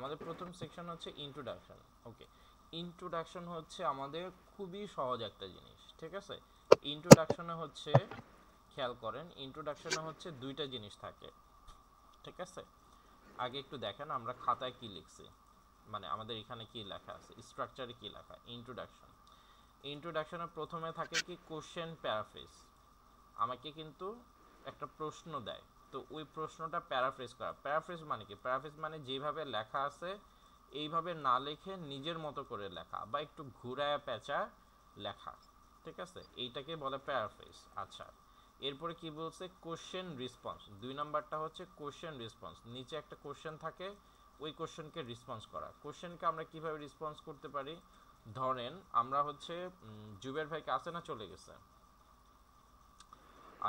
আমাদের প্রথম সেকশন হচ্ছে ইন্ট্রোডাকশন। ওকে, ইন্ট্রোডাকশন হচ্ছে আমাদের খুবই সহজ একটা জিনিস, ঠিক আছে। ইন্ট্রোডাকশনে হচ্ছে, খেয়াল করেন, ইন্ট্রোডাকশনে হচ্ছে দুইটা জিনিস থাকে, ঠিক আছে। আগে একটু দেখেন আমরা খাতায় কি লিখছি, মানে আমাদের এখানে কি লেখা আছে, স্ট্রাকচারে কি লেখা। ইন্ট্রোডাকশন, ইন্ট্রোডাকশনে প্রথমে থাকে কি কোশ্চেন প্যারাফ্রেজ। আমাকে কিন্তু একটা প্রশ্ন দেয়, তো ওই প্রশ্নটা প্যারাফ্রেজ করা। প্যারাফ্রেজ মানে কি? প্যারাফ্রেজ মানে যেভাবে লেখা আছে এইভাবে না লিখে নিজের মতো করে লেখা বা একটু ঘুরায়া পেঁচা লেখা, ঠিক আছে, এইটাকে বলে প্যারাফ্রেজ। আচ্ছা, এরপরে কি বলছে? Question response. 2 নাম্বারটা হচ্ছে কোশ্চেন রেসপন্স। নিচে একটা কোশ্চেন থাকে, ওই কোশ্চেনকে রেসপন্স করা। কোশ্চেনকে আমরা কিভাবে রেসপন্স করতে পারি? ধরেন আমরা হচ্ছে জুবের ভাইকে আছে না, চলে গেছে,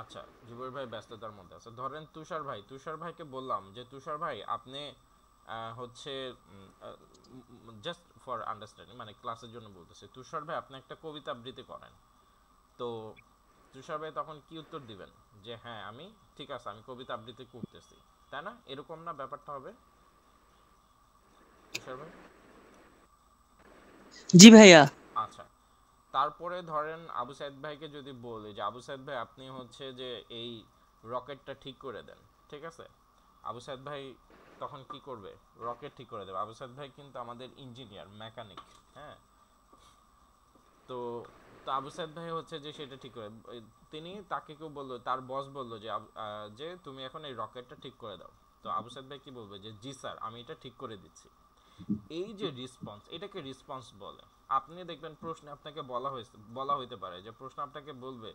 আচ্ছা জুবের ভাই ব্যস্ততার মধ্যে আছে। ধরেন তুষার ভাই, তুষার ভাইকে বললাম যে তুষার ভাই আপনি হচ্ছে জাস্ট ফর আন্ডারস্ট্যান্ডিং, মানে ক্লাসের জন্য বলতেছে, তুষার ভাই আপনি একটা কবিতা আবৃত্তি করেন। তো তুষার ভাই তখন কি উত্তর দিবেন? যে হ্যাঁ আমি, ঠিক আছে আমি কবিতা আবৃত্তি করতেছি, তাই না? এরকম না ব্যাপারটা হবে তুষার ভাই? জি ভাইয়া। আচ্ছা, তারপরে ধরেন আবু সাইদ ভাইকে যদি বলি যে আবু সাইদ ভাই আপনি হচ্ছে যে এই রকেটটা ঠিক করে দেন, ঠিক আছে। আবু সাইদ ভাই তখন কি করবে? রকেট ঠিক করে দেবে। আবু সাইদ ভাই কিন্তু আমাদের ইঞ্জিনিয়ার, মেকানিক, হ্যাঁ। তো তো আবু সাইদ ভাই হচ্ছে যে সেটা ঠিক করে, তিনি তাকে কেউ বললো, তার বস বললো যে যে তুমি এখন এই রকেটটা ঠিক করে দাও। তো আবু সাইদ ভাই কি বলবে? যে জি স্যার আমি এটা ঠিক করে দিচ্ছি। এই যে রেসপন্স, এটাকে রেসপন্স বলে। আপনি দেখবেন প্রশ্নে আপনাকে বলা হইতে পারে যে প্রশ্ন আপনাকে বলবে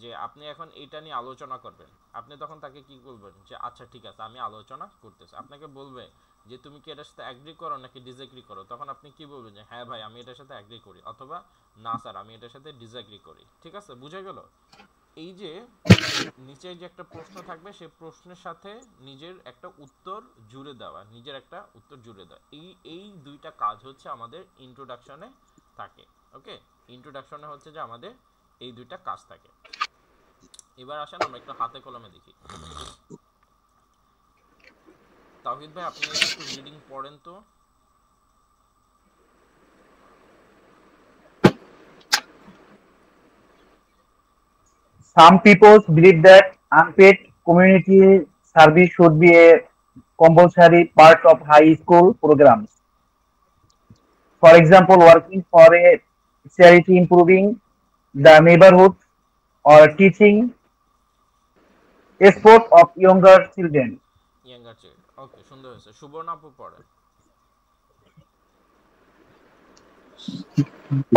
যে আপনি এখন এটা নিয়ে আলোচনা করবেন। আপনি তখন তাকে কি বলবেন? যে আচ্ছা ঠিক আছে আমি আলোচনা করতেছি। আপনাকে বলবে যে তুমি কি এটার সাথে অ্যাগ্রি করো নাকি ডিসএগ্রি করো, তখন আপনি কি বলবেন? যে হ্যাঁ ভাই আমি এটার সাথে অ্যাগ্রি করি, অথবা না স্যার আমি এটার সাথে ডিসএগ্রি করি। ঠিক আছে, বুঝে গেল? এই যে নিচে যে একটা প্রশ্ন থাকবে, সেই প্রশ্নের সাথে নিজের একটা উত্তর জুড়ে দেওয়া, নিজের একটা উত্তর জুড়ে দেওয়া, এই এই দুইটা কাজ হচ্ছে আমাদের ইন্ট্রোডাকশনে থাকে। ওকে, ইন্ট্রোডাকশনে হচ্ছে যে আমাদের এই দুইটা কাজ থাকে। এবার আসেন আমরা একটু হাতে কলমে দেখি। তাওহিদ ভাই আপনি একটু রিডিং পড়েন তো। Some people believe that unpaid community service should be a compulsory part of high school programs. For example, working for a charity, improving the neighborhood, or teaching sport of younger children. Younger child, okay সুন্দর হয়েছে। সুবর্ণ আপু পড়েন।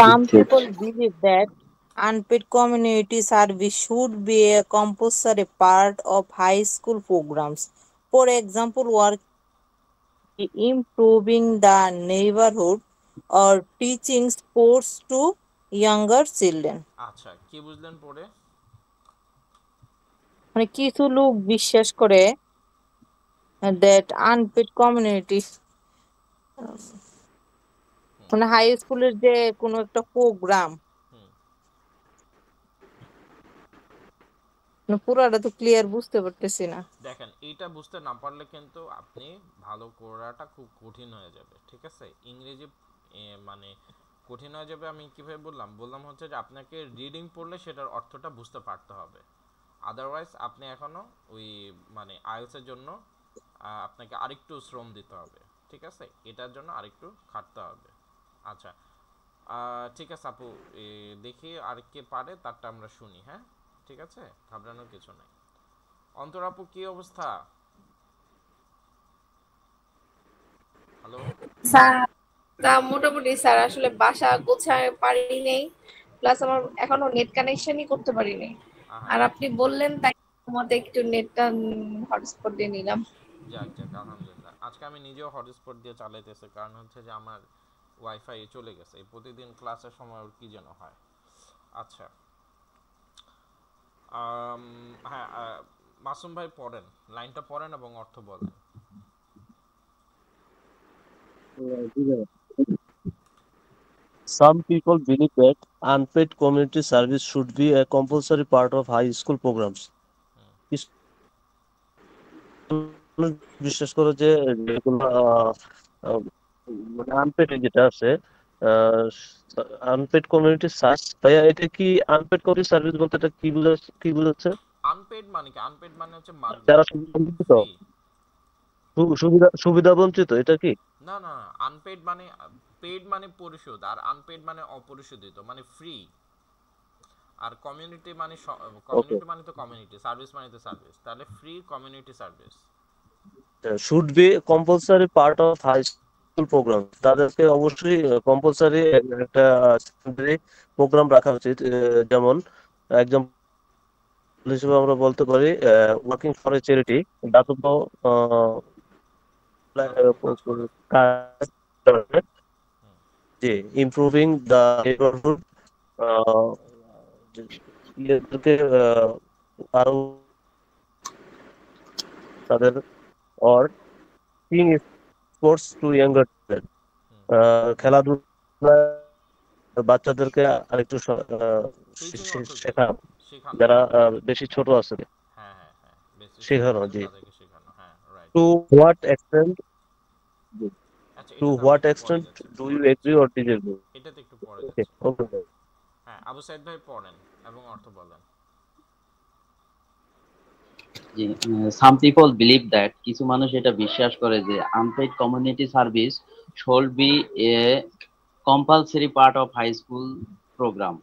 Some people believe that unpaid community service should be a compulsory part of high school programs. For example, work improving the neighborhood or teaching sports to younger children. আচ্ছা, কি বুঝলেন পড়ে? মানে কিছু লোক বিশ্বাস করে that unpaid community মানে হাই স্কুলের যে কোনো একটা প্রোগ্রাম, হুম, পুরাটা তো ক্লিয়ার বুঝতে পারতেছি না। দেখেন এইটা বুঝতে না পারলে কিন্তু আপনি ভালো করাটা খুব কঠিন হয়ে যাবে, ঠিক আছে। ইংরেজি মানে কঠিন হয়ে যাবে। আমি কিভাবে বললাম হচ্ছে যে আপনাকে রিডিং পড়লে সেটার অর্থটা বুঝতে পারতে হবে। আদারওয়াইজ আপনি এখনো ওই মানে আইএলসের জন্য আপনাকে আরেকটু শ্রম দিতে হবে, ঠিক আছে, এটার জন্য আরেকটু খাটতে হবে। আচ্ছা, ঠিক আছে আপু, দেখি আর কে পারে তারটা আমরা শুনি, হ্যাঁ ঠিক আছে, ঘাবড়ানোর কিছু নাই। অন্তর আপু কি অবস্থা? হ্যালো। স্যার, না মোটামুটি স্যার, আসলে বাসা গোছায় পারি নাই, প্লাস আমার এখনো নেট কানেকশনই করতে পারি নাই। আর আহারে, আপনি বললেন তাই মতে একটু নেটটা হটস্পট দিয়ে নিলাম। যাক যাক আলহামদুলিল্লাহ। আজকে আমি নিজেও হটস্পট দিয়ে চালাইতেছি, কারণ হচ্ছে যে আমার ওয়াইফাই চলে গেছে। এই প্রতিদিন ক্লাসের সময় ওর কি যেন হয়। আচ্ছা, হ্যাঁ, মাসুম ভাই পড়েন, লাইনটা পড়েন এবং অর্থ বলেন। Some people believe that unpaid community service should be a compulsory part of high school programs. কিছু মানুষ বিশ্বাস করে যে আহ, মানে আনপেড যেটা আছে, আনপেড কমিউনিটি সার্ভিস, ভাইয়া এটা কি আনপেড কমিউনিটি সার্ভিস বলতে এটা কি বোঝাচ্ছে? আনপেড মানে কি? আনপেড মানে হচ্ছে মাগনা, যারা সুবিধা বঞ্চিত, ফ্রি। সুবিধা বঞ্চিত, এটা কি? না না, আনপেড মানে, পেড মানে পরিশোধ, আর আনপেড মানে অপরিশোধিত, মানে ফ্রি। আর কমিউনিটি মানে ওকে, কমিউনিটি মানে তো কমিউনিটি, সার্ভিস মানে তো সার্ভিস, তাহলে free community service. Should be compulsory part of high school program, তাদেরকে অবশ্যই কম্পালসারি একটা সেকেন্ডারি প্রোগ্রাম রাখা উচিত। যেমন একদম হিসেবে আমরা বলতে পারি ওয়ার্কিং ফর এ চ্যারিটি, দাতব্য আহ, দাতব্য কাজ করা। কাজ, হুম। যে ইমপ্রুভিং দ্য নেইবারহুড, ইয়েদেরকে আরো তাদের, অর টিং স্পোর্টস টু ইয়াঙ্গার, হুম। খেলাধুলা বাচ্চাদেরকে আরেকটু টিচিং অর্থ কি? শেখানো, শেখানো। যারা বেশি ছোট আছে হ্যাঁ হ্যাঁ হ্যাঁ, বেশি ছোট শেখানো, আছে জি। তাদেরকে শেখানো, হ্যাঁ রাইট। টু হোয়াট এক্সটেন্ট, আচ্ছা, টু এটাতে আমরা হোয়াট একটু পরে এক্সটেন্ট যাচ্ছি, ডু ইউ পরে এগ্রি যাচ্ছি। Or disagree? এটাতে একটু পরে ওকে, যাচ্ছি। ওকে। হ্যাঁ, আবু সাইদ ভাই পড়েন এবং অর্থ বলেন। সাম পিপল বিলিভ দ্যাট, কিছু মানুষ এটা বিশ্বাস করে যে unpaid community service should be a compulsory part of high school program.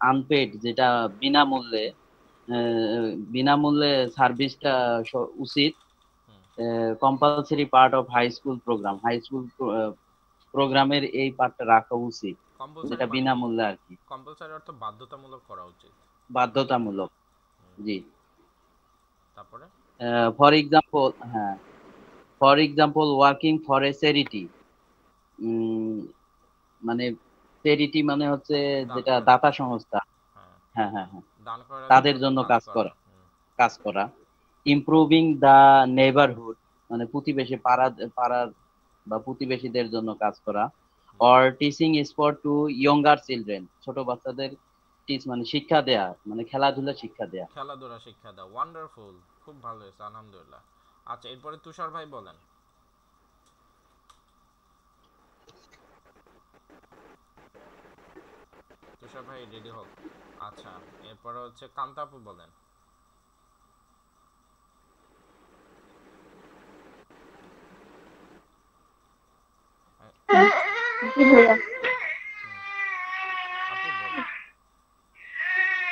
Unpaid যেটা বিনামূল্যে, বিনামূল্যে সার্ভিসটা উচিত hmm. Compulsory part of high school program, high school প্রোগ্রামের এই পার্টটা রাখা উচিত, কম্পালসারি যেটা মানে কি? বিনামূল্যে আর কি, কম্পালসারি অর্থ বাধ্যতামূলক করা উচিত। বাধ্যতামূলক। হুম। জি। তারপরে ফর এক্সাম্পল, হ্যাঁ, for example working for a charity, মানে চ্যারিটি মানে হচ্ছে দান যেটা করা। দাতা সংস্থা, হ্যাঁ, হ্যাঁ হ্যাঁ হ্যাঁ, দান করার তাদের জন্য জন্য কাজ কাজ করা। করা, কাজ করা। ইমপ্রুভিং দা নেইবারহুড, মানে প্রতিবেশী পাড়ার বা প্রতিবেশীদের জন্য কাজ করা। Or teaching sport to younger children, ছোট বাচ্চাদের টিচ মানে শিক্ষা দেয়া, মানে খেলাধুলা শিক্ষা দেয়া। খেলাধুলা শিক্ষা দাও, ওয়ান্ডারফুল, খুব ভালো হয়েছে, আলহামদুলিল্লাহ। আচ্ছা, এরপরে তুষার ভাই বলেন। তুষার ভাই রেডি হোক। আচ্ছা, এরপরে হচ্ছে কান্তাপু বলেন। জি ভাইয়া। হুম, আপু বলেন।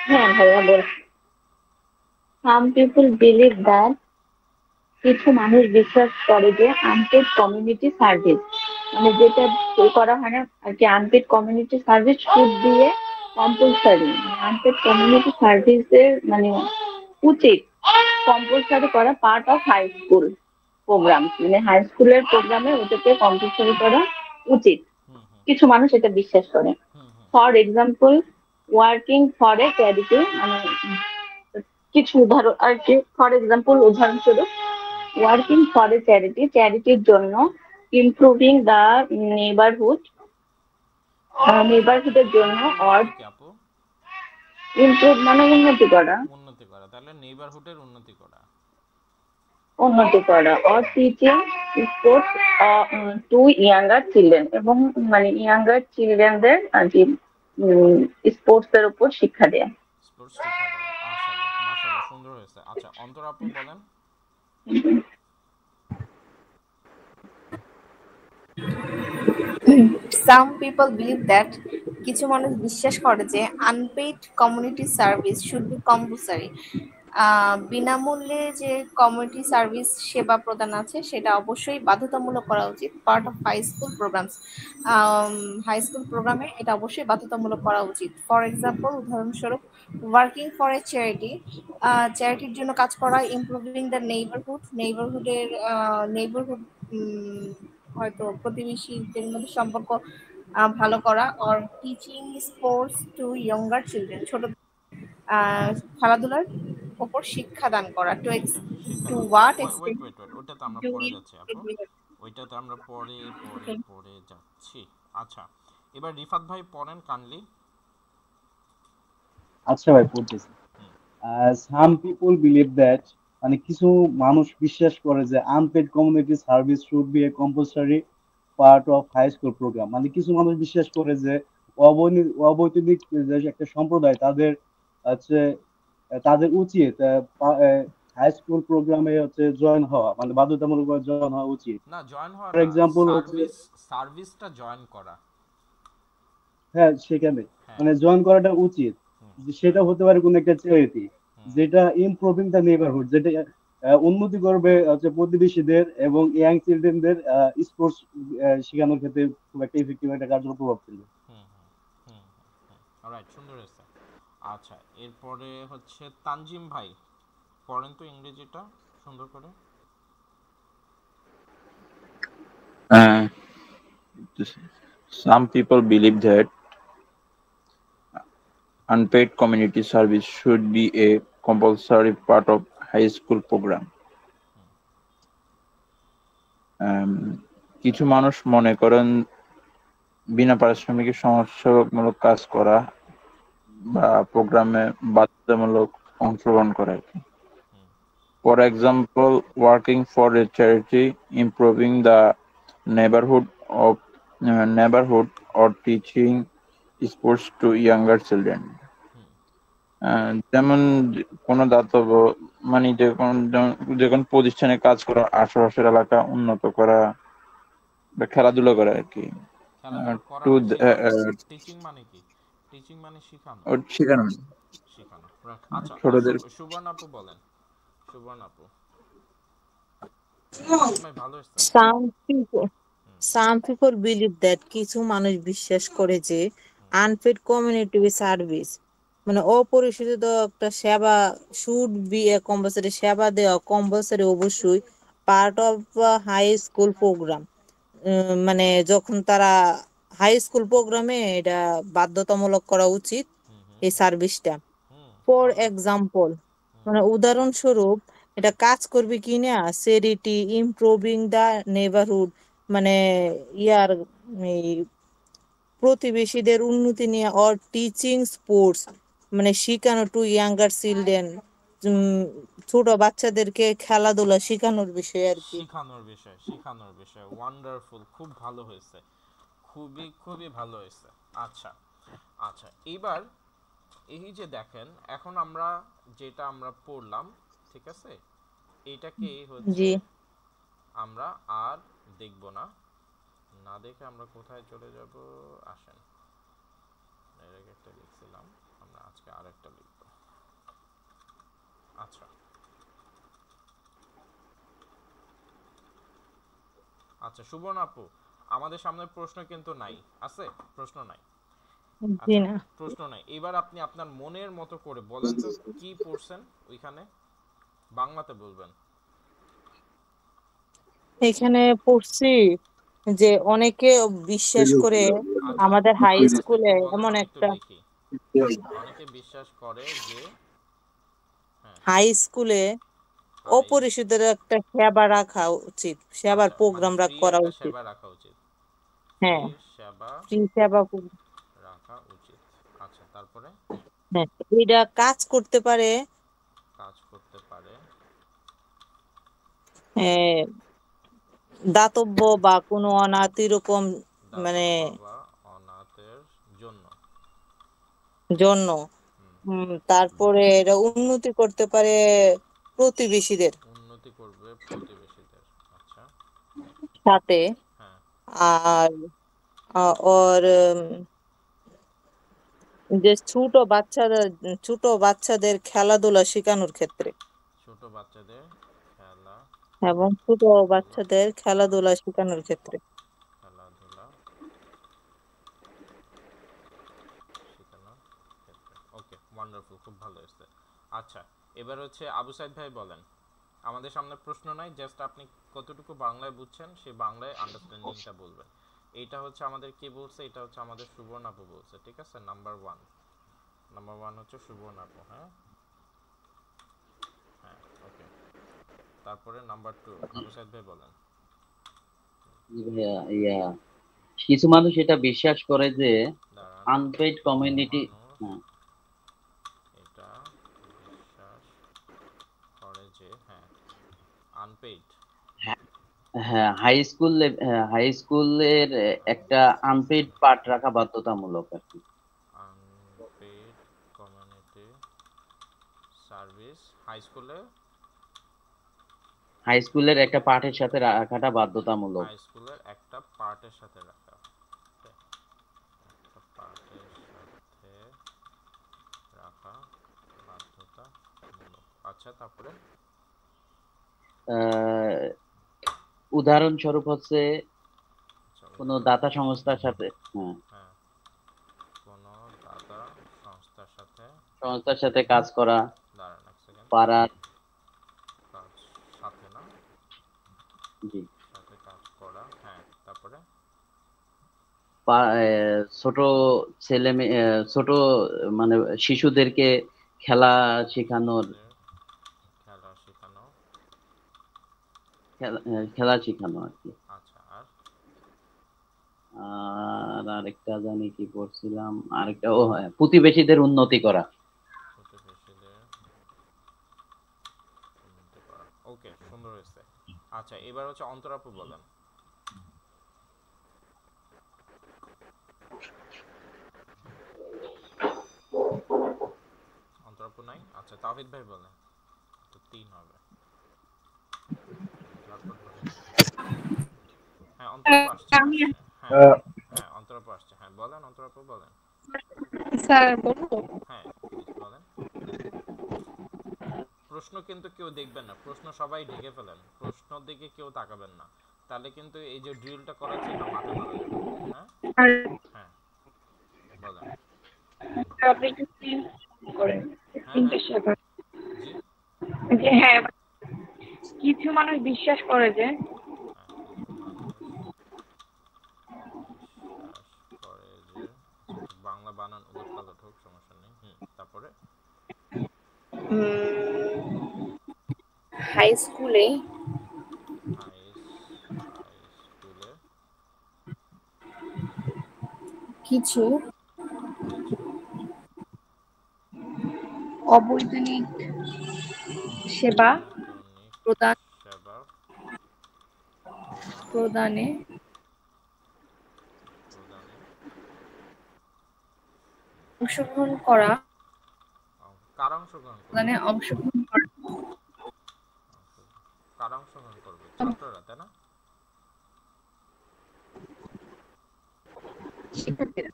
হ্যাঁ ভাইয়া বলছি। Some people believe that, কিছু মানুষ বিশ্বাস করে যে আনপেড কমিউনিটি সার্ভিস, মানে যেটা করা হয় না আর কি, আনপেড কমিউনিটি সার্ভিস শুড দিয়ে কম্পালসারি, আনপেড কমিউনিটি সার্ভিসের মানে উচিত কম্পালসারি করা part of high school program, মানে হাই স্কুলের প্রোগ্রামে ওটাকে কম্পালসারি করা উচিত। হুম হুম কিছু মানুষ এটা বিশ্বাস করে। Hmm hmm for example working for a charity, মানে কিছু উদাহরণ আর কি, ফর এক্সাম্পল উদাহরণস্বরূপ hmm. Working for a charity, চ্যারিটির জন্য। ইমপ্রুভিং দ্য নেবারহুড, নেবারহুডের জন্য। ইমপ্রুভ অর মানে কি আপু? ইমপ্রুভ মানে উন্নতি করা, উন্নতি করা, তাহলে নেইবারহুডের উন্নতি করা। উন্নতি করা। Or teaching sports to younger children, এবং মানে ইয়াঙ্গার চিলড্রেনদের আর কি স্পোর্টস এর উপর শিক্ষা দেয়া। স্পোর্টস শিক্ষা দেওয়া, মাশাআল্লাহ মাশাআল্লাহ, সুন্দর হয়েছে। আচ্ছা, অন্তর আপু বলেন। সাম পিপল বিলিভ দ্যাট, কিছু মানুষ বিশ্বাস করে যে unpaid community service should be compulsory, বিনামূল্যে যে কমিউনিটি সার্ভিস সেবা প্রদান আছে সেটা অবশ্যই বাধ্যতামূলক করা উচিত, part of high school programs. High school প্রোগ্রামে এটা অবশ্যই বাধ্যতামূলক করা উচিত। ফর এক্সাম্পল উদাহরণস্বরূপ ওয়ার্কিং ফর এ চ্যারিটি, চ্যারিটির জন্য কাজ করা। ইমপ্রুভিং দ্য নেইবারহুড হয়তো প্রতিবেশীদের মধ্যে সম্পর্ক ভালো করা। Or teaching sports to younger children, ছোট খেলাধুলার ওপর শিক্ষা দান করা। শিক্ষা টু দান করা, what wait extent wait wait, ওটা তো আমরা ডু পরে ইউ যাচ্ছি আপু, ওইটাতে আমরা পরে যাচ্ছি। আচ্ছা, এবার রিফাত ভাই পড়েন কাইন্ডলি। আচ্ছা ভাই, পড়তেছি। হুম Some people believe that মানে কিছু মানুষ বিশ্বাস করে যে unpaid community service should be a compulsory part of high school program. মানে কিছু মানুষ বিশ্বাস করে যে অবৈতনিক যে একটা সম্প্রদায় তাদের হচ্ছে তাদের উচিত হাই স্কুল প্রোগ্রামে হচ্ছে জয়েন হওয়া, মানে বাধ্যতামূলক জয়েন হওয়া উচিত। না জয়েন হওয়া ফর না, এক্সাম্পল হচ্ছে সার্ভিসটা জয়েন করা। হ্যাঁ সেখানে হ্যাঁ মানে জয়েন করাটা উচিত। হুম, যে সেটা হতে পারে কোনো একটা চ্যারিটি হুম, যেটা ইমপ্রুভিং দ্য নেবারহুড, যেটা উন্নতি করবে হচ্ছে প্রতিবেশীদের এবং ইয়াং চিলড্রেনদের স্পোর্টস শেখানোর ক্ষেত্রে খুব একটা ইফেক্টিভ একটা কার্যকর প্রভাব ফেলবে। হুম, হুম, হুম, হুম। অলরাইট, সুন্দর হয়েছে। আচ্ছা, এরপরে হচ্ছে তানজিম ভাই, পড়েন তো ইংরেজিটা সুন্দর করে। Uh, some people believe that unpaid community service should be a compulsory part of high school program. কিছু মানুষ মনে করেন বিনা পারিশ্রমিকে সমাজসেবামূলক কাজ করা বা প্রোগ্রামে বাধ্যতামূলক অংশগ্রহণ করা আর কি। For example, working for a charity, improving the neighborhood or teaching sports to younger children. যেমন কোনো দাতব্য মানে যে কোনো প্রতিষ্ঠানে কাজ করা, আশেপাশের এলাকা উন্নত করা বা খেলাধুলা করা আর কি। খেলাধুলা করা টু না, শেখানো। টিচিং মানে কি? টিচিং মানে শেখানো। শেখানো শেখানো, রাইট। আচ্ছা, ছোটদের সুবর্ণ আপু বলেন। সুবর্ণ আপু ভালো হয়েছে। Some people believe that কিছু মানুষ বিশ্বাস করে যে আনপেড কমিউনিটি সার্ভিস মানে অপরিশোধিত একটা সেবা শুড বি এ কম্পালসারি, সেবা দেওয়া কম্পালসারি অবশ্যই part of high school program. মানে যখন তারা হাই স্কুল প্রোগ্রামে এটা বাধ্যতামূলক করা উচিত এই সার্ভিসটা। ফর এক্সাম্পল মানে উদাহরণস্বরূপ এটা কাজ করবে কি না চ্যারিটি ইমপ্রুভিং দ্য নেবারহুড মানে ইয়ার এই প্রতিবেশীদের উন্নতি নিয়ে অর টিচিং স্পোর্টস মানে শেখানো টু ইয়াঙ্গার চিলড্রেন, ছোট বাচ্চাদেরকে খেলাধুলা শেখানোর বিষয় আর কি। শেখানোর বিষয় ওয়ান্ডারফুল, খুব ভালো হয়েছে, খুবই খুবই ভালো হয়েছে। আচ্ছা আচ্ছা, এবার এই যে দেখেন এখন আমরা যেটা আমরা পড়লাম, ঠিক আছে, এইটাকে হচ্ছে আমরা আর দেখব না, না দেখে আমরা কোথায় চলে যাব, আসেন এর আগে একটা লিখছিলাম, আমরা আজকে আরেকটা লিখব। আচ্ছা আচ্ছা, সুবর্ণ আপু আমাদের সামনে প্রশ্ন কিন্তু নাই, আছে প্রশ্ন নাই? প্রশ্ন নাই। এবার আপনি আপনার মনের মতো করে বলেন তো কি পড়ছেন ওইখানে, বাংলাতে বলবেন। এখানে পড়ছি যে অনেকে বিশ্বাস করে আমাদের হাই স্কুলে এমন একটা অনেকে বিশ্বাস করে যে হাই স্কুলে অপরিশোধিত একটা সেবা রাখা উচিত, সেবার প্রোগ্রাম করা উচিত। হ্যাঁ, ফ্রি সেবা রাখা উচিত। আচ্ছা, তারপরে হ্যাঁ এটা কাজ করতে পারে দাতব্য বা কোনো অনাথ এরকম মানে অনাথের জন্য। তারপরে এটা উন্নতি করতে পারে প্রতিবেশীদের আচ্ছা সাথে। আর ওর যে ছোট বাচ্চাদের খেলাধুলা শেখানোর ক্ষেত্রে এবং ছোট বাচ্চাদের খেলাধুলা শেখানোর ক্ষেত্রে। ওকে, ওয়ান্ডারফুল, খুব ভালো হয়েছে। আচ্ছা, এবার হচ্ছে আবু সাইদ ভাই বলেন। আমাদের সামনে প্রশ্ন নাই, জাস্ট আপনি কতটুকু বাংলায় বুঝছেন সেই বাংলায় আন্ডারস্ট্যান্ডিংটা বলবেন। এইটা হচ্ছে আমাদের কি বলছে, এটা হচ্ছে আমাদের সুবর্ণ আপু বলছে, ঠিক আছে? নাম্বার ওয়ান হচ্ছে সুবর্ণ আপু। হ্যাঁ হ্যাঁ, ওকে। তারপরে নাম্বার 2 আবু সাইদ ভাই বলেন। কিছু মানুষ এটা বিশ্বাস করে যে আনপেইড কমিউনিটি এটা বিশ্বাস করে যে হ্যাঁ, হাই স্কুলের একটা আনপেইড পাঠ রাখা বাধ্যতামূলক আর কি। আনপেইড কমিউনিটি সার্ভিস হাই স্কুলের একটা পাঠের সাথে রাখাটা বাধ্যতামূলক। হাই স্কুলের একটা পার্টের সাথে রাখা, একটা পার্টের সাথে রাখা বাধ্যতামূলক। আচ্ছা, তারপরে উদাহরণস্বরূপ হচ্ছে আচ্ছা, কোনো দাতা সংস্থার সাথে, হ্যাঁ, কোনো দাতা সংস্থার সাথে কাজ করা, দাঁড়ান এক সেকেন্ড, পাড়ার সাথে না, জি, সাথে কাজ করা, হ্যাঁ, তারপরে ছোট ছেলে মেয়ে, ছোট মানে শিশুদেরকে খেলা শেখানোর, খেলা শেখানো আর কি। আচ্ছা, আর আরেকটা জানি কি পড়ছিলাম, আরেকটা হ্যাঁ, প্রতিবেশীদের উন্নতি করা। ওকে, সুন্দর হয়েছে। আচ্ছা, এবার হচ্ছে অন্তরাপু বলেন। অন্তরাপু নাই? আচ্ছা, তাওহিদ ভাই বলেন। তো 3 হবে। হ্যাঁ, অন্তরাপু আসছে। হ্যাঁ, অন্তরাপু আসছে। হ্যাঁ, বলেন অন্তরাপু, বলেন। স্যার বলবো? হ্যাঁ, প্লিজ বলেন। প্রশ্ন কিন্তু কেউ দেখবেন না, প্রশ্ন সবাই ঢেকে ফেলেন, প্রশ্নের দিকে কেউ তাকাবেন না, তাহলে কিন্তু এই যে ড্রিলটা করাচ্ছে এটা মাঠে মারা যাবে। হ্যাঁ, হ্যাঁ, বলেন। আপনি একটু করেন জি, যে হ্যাঁ, কিছু মানুষ বিশ্বাস করে যে বাংলা বানান উলট পালট হোক, সমস্যা নেই। তারপরে হাই স্কুলে কিছু অবৈতনিক সেবা প্রদানে অংশগ্রহণ করা, করবে ছাত্ররা, তাই না? শিক্ষার্থীরা,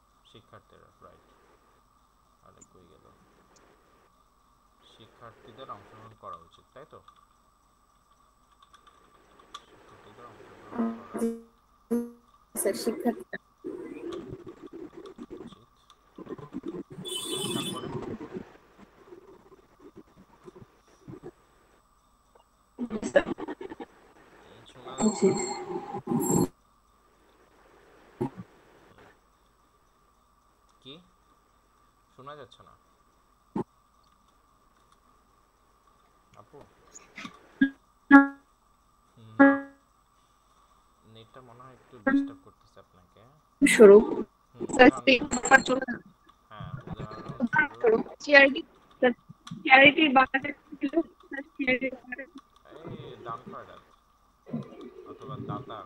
রাইট। আরে কই গেল? শিক্ষার্থীদের অংশগ্রহণ করা উচিত, তাই তো? শিক্ষার্থীদের অংশগ্রহণ করা শিক্ষার্থীরা উচিত। তারপরে কি শোনা যাচ্ছে না আপু? নেটটা মনে হয় একটু ডিস্টার্ব করতেছে আপনাকে। স্বরূপ হ্যাঁ, উদাহরণ চ্যারিটি বাংলাদেশ এই ডান ফাদার অথবা দাতা,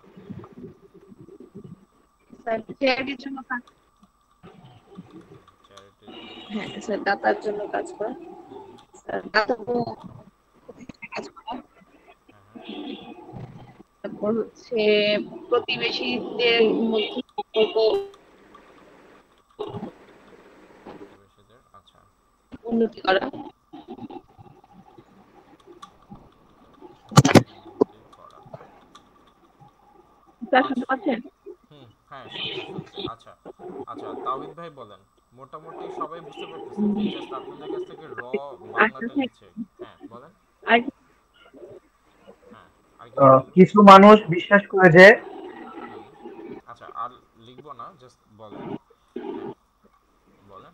চ্যারিটির জন্য কাজ, হ্যাঁ স্যার, দাতার জন্য কাজ করা, স্যার দাতব্য কাজ করা। তারপর হচ্ছে প্রতিবেশীদের মধ্যে সম্পর্ক আচ্ছা, উন্নতি করা। স্যার শুনতে পাচ্ছেন? হ্যাঁ, শুনছি। আচ্ছা, তাওহিদ ভাই বলেন। মোটামুটি সবাই বুঝতে পারতেছে, জাস্ট আপনাদের কাছ থেকে র বাংলাটা নিচ্ছে। হ্যাঁ, বলেন। কিছু মানুষ বিশ্বাস করে যে, আচ্ছা, আর লিখবো না, জাস্ট বলেন। বলেন।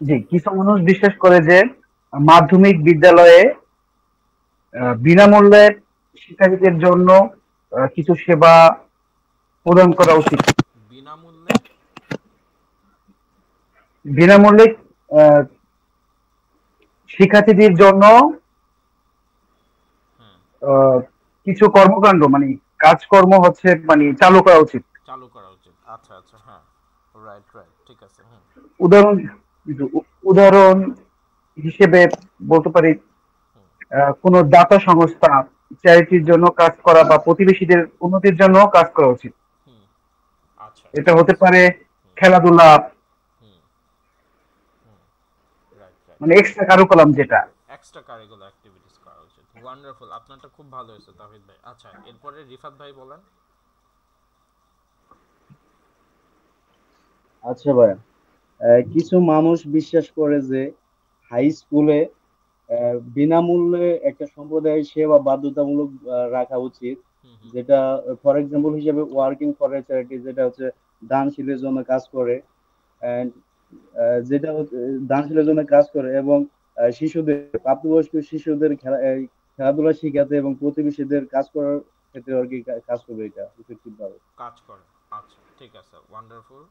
জি, কিছু মানুষ বিশ্বাস করে যে মাধ্যমিক বিদ্যালয়ে বিনামূল্যে শিক্ষার্থীদের জন্য কিছু সেবা প্রদান করা উচিত। বিনামূল্যে শিক্ষার্থীদের জন্য কিছু কর্মকাণ্ড মানে কাজকর্ম হচ্ছে মানে চালু করা উচিত। চালু করা উচিত। আচ্ছা আচ্ছা, হ্যাঁ, রাইট রাইট, ঠিক আছে। উদাহরণ উদাহরণ হিসেবে বলতে পারি কোনো দাতা সংস্থা চ্যারিটির জন্য কাজ করা বা প্রতিবেশীদের উন্নতির জন্য কাজ করা উচিত। আচ্ছা, এটা হতে পারে খেলাধুলা, মানে এক্সট্রা কারিকুলাম যেটা। এক্সট্রা কারিকুলার অ্যাক্টিভিটিস করা উচিত। ওয়ান্ডারফুল, আপনারটা খুব ভালো হয়েছে তাহিদ ভাই। আচ্ছা, এরপরে রিফাত ভাই বলেন। আচ্ছা ভাইয়া, কিছু মানুষ বিশ্বাস করে যে হাই স্কুলে বিনামূল্যে একটা সম্প্রদায়ের সেবা বাধ্যতামূলক রাখা উচিত, যেটা ফর এক্সাম্পল হিসেবে ওয়ার্কিং ফর এ চ্যারিটি, যেটা হচ্ছে দানশীলের জন্য কাজ করে, and যেটা দানশীলের জন্য কাজ করে এবং শিশুদের, প্রাপ্তবয়স্ক শিশুদের খেলাধুলা শিখাতে এবং প্রতিবেশীদের কাজ করার ক্ষেত্রে আর কি কাজ করবে, এটা ইফেক্টিভ ভাবে কাজ করে। আচ্ছা, ঠিক আছে, ওয়ান্ডারফুল।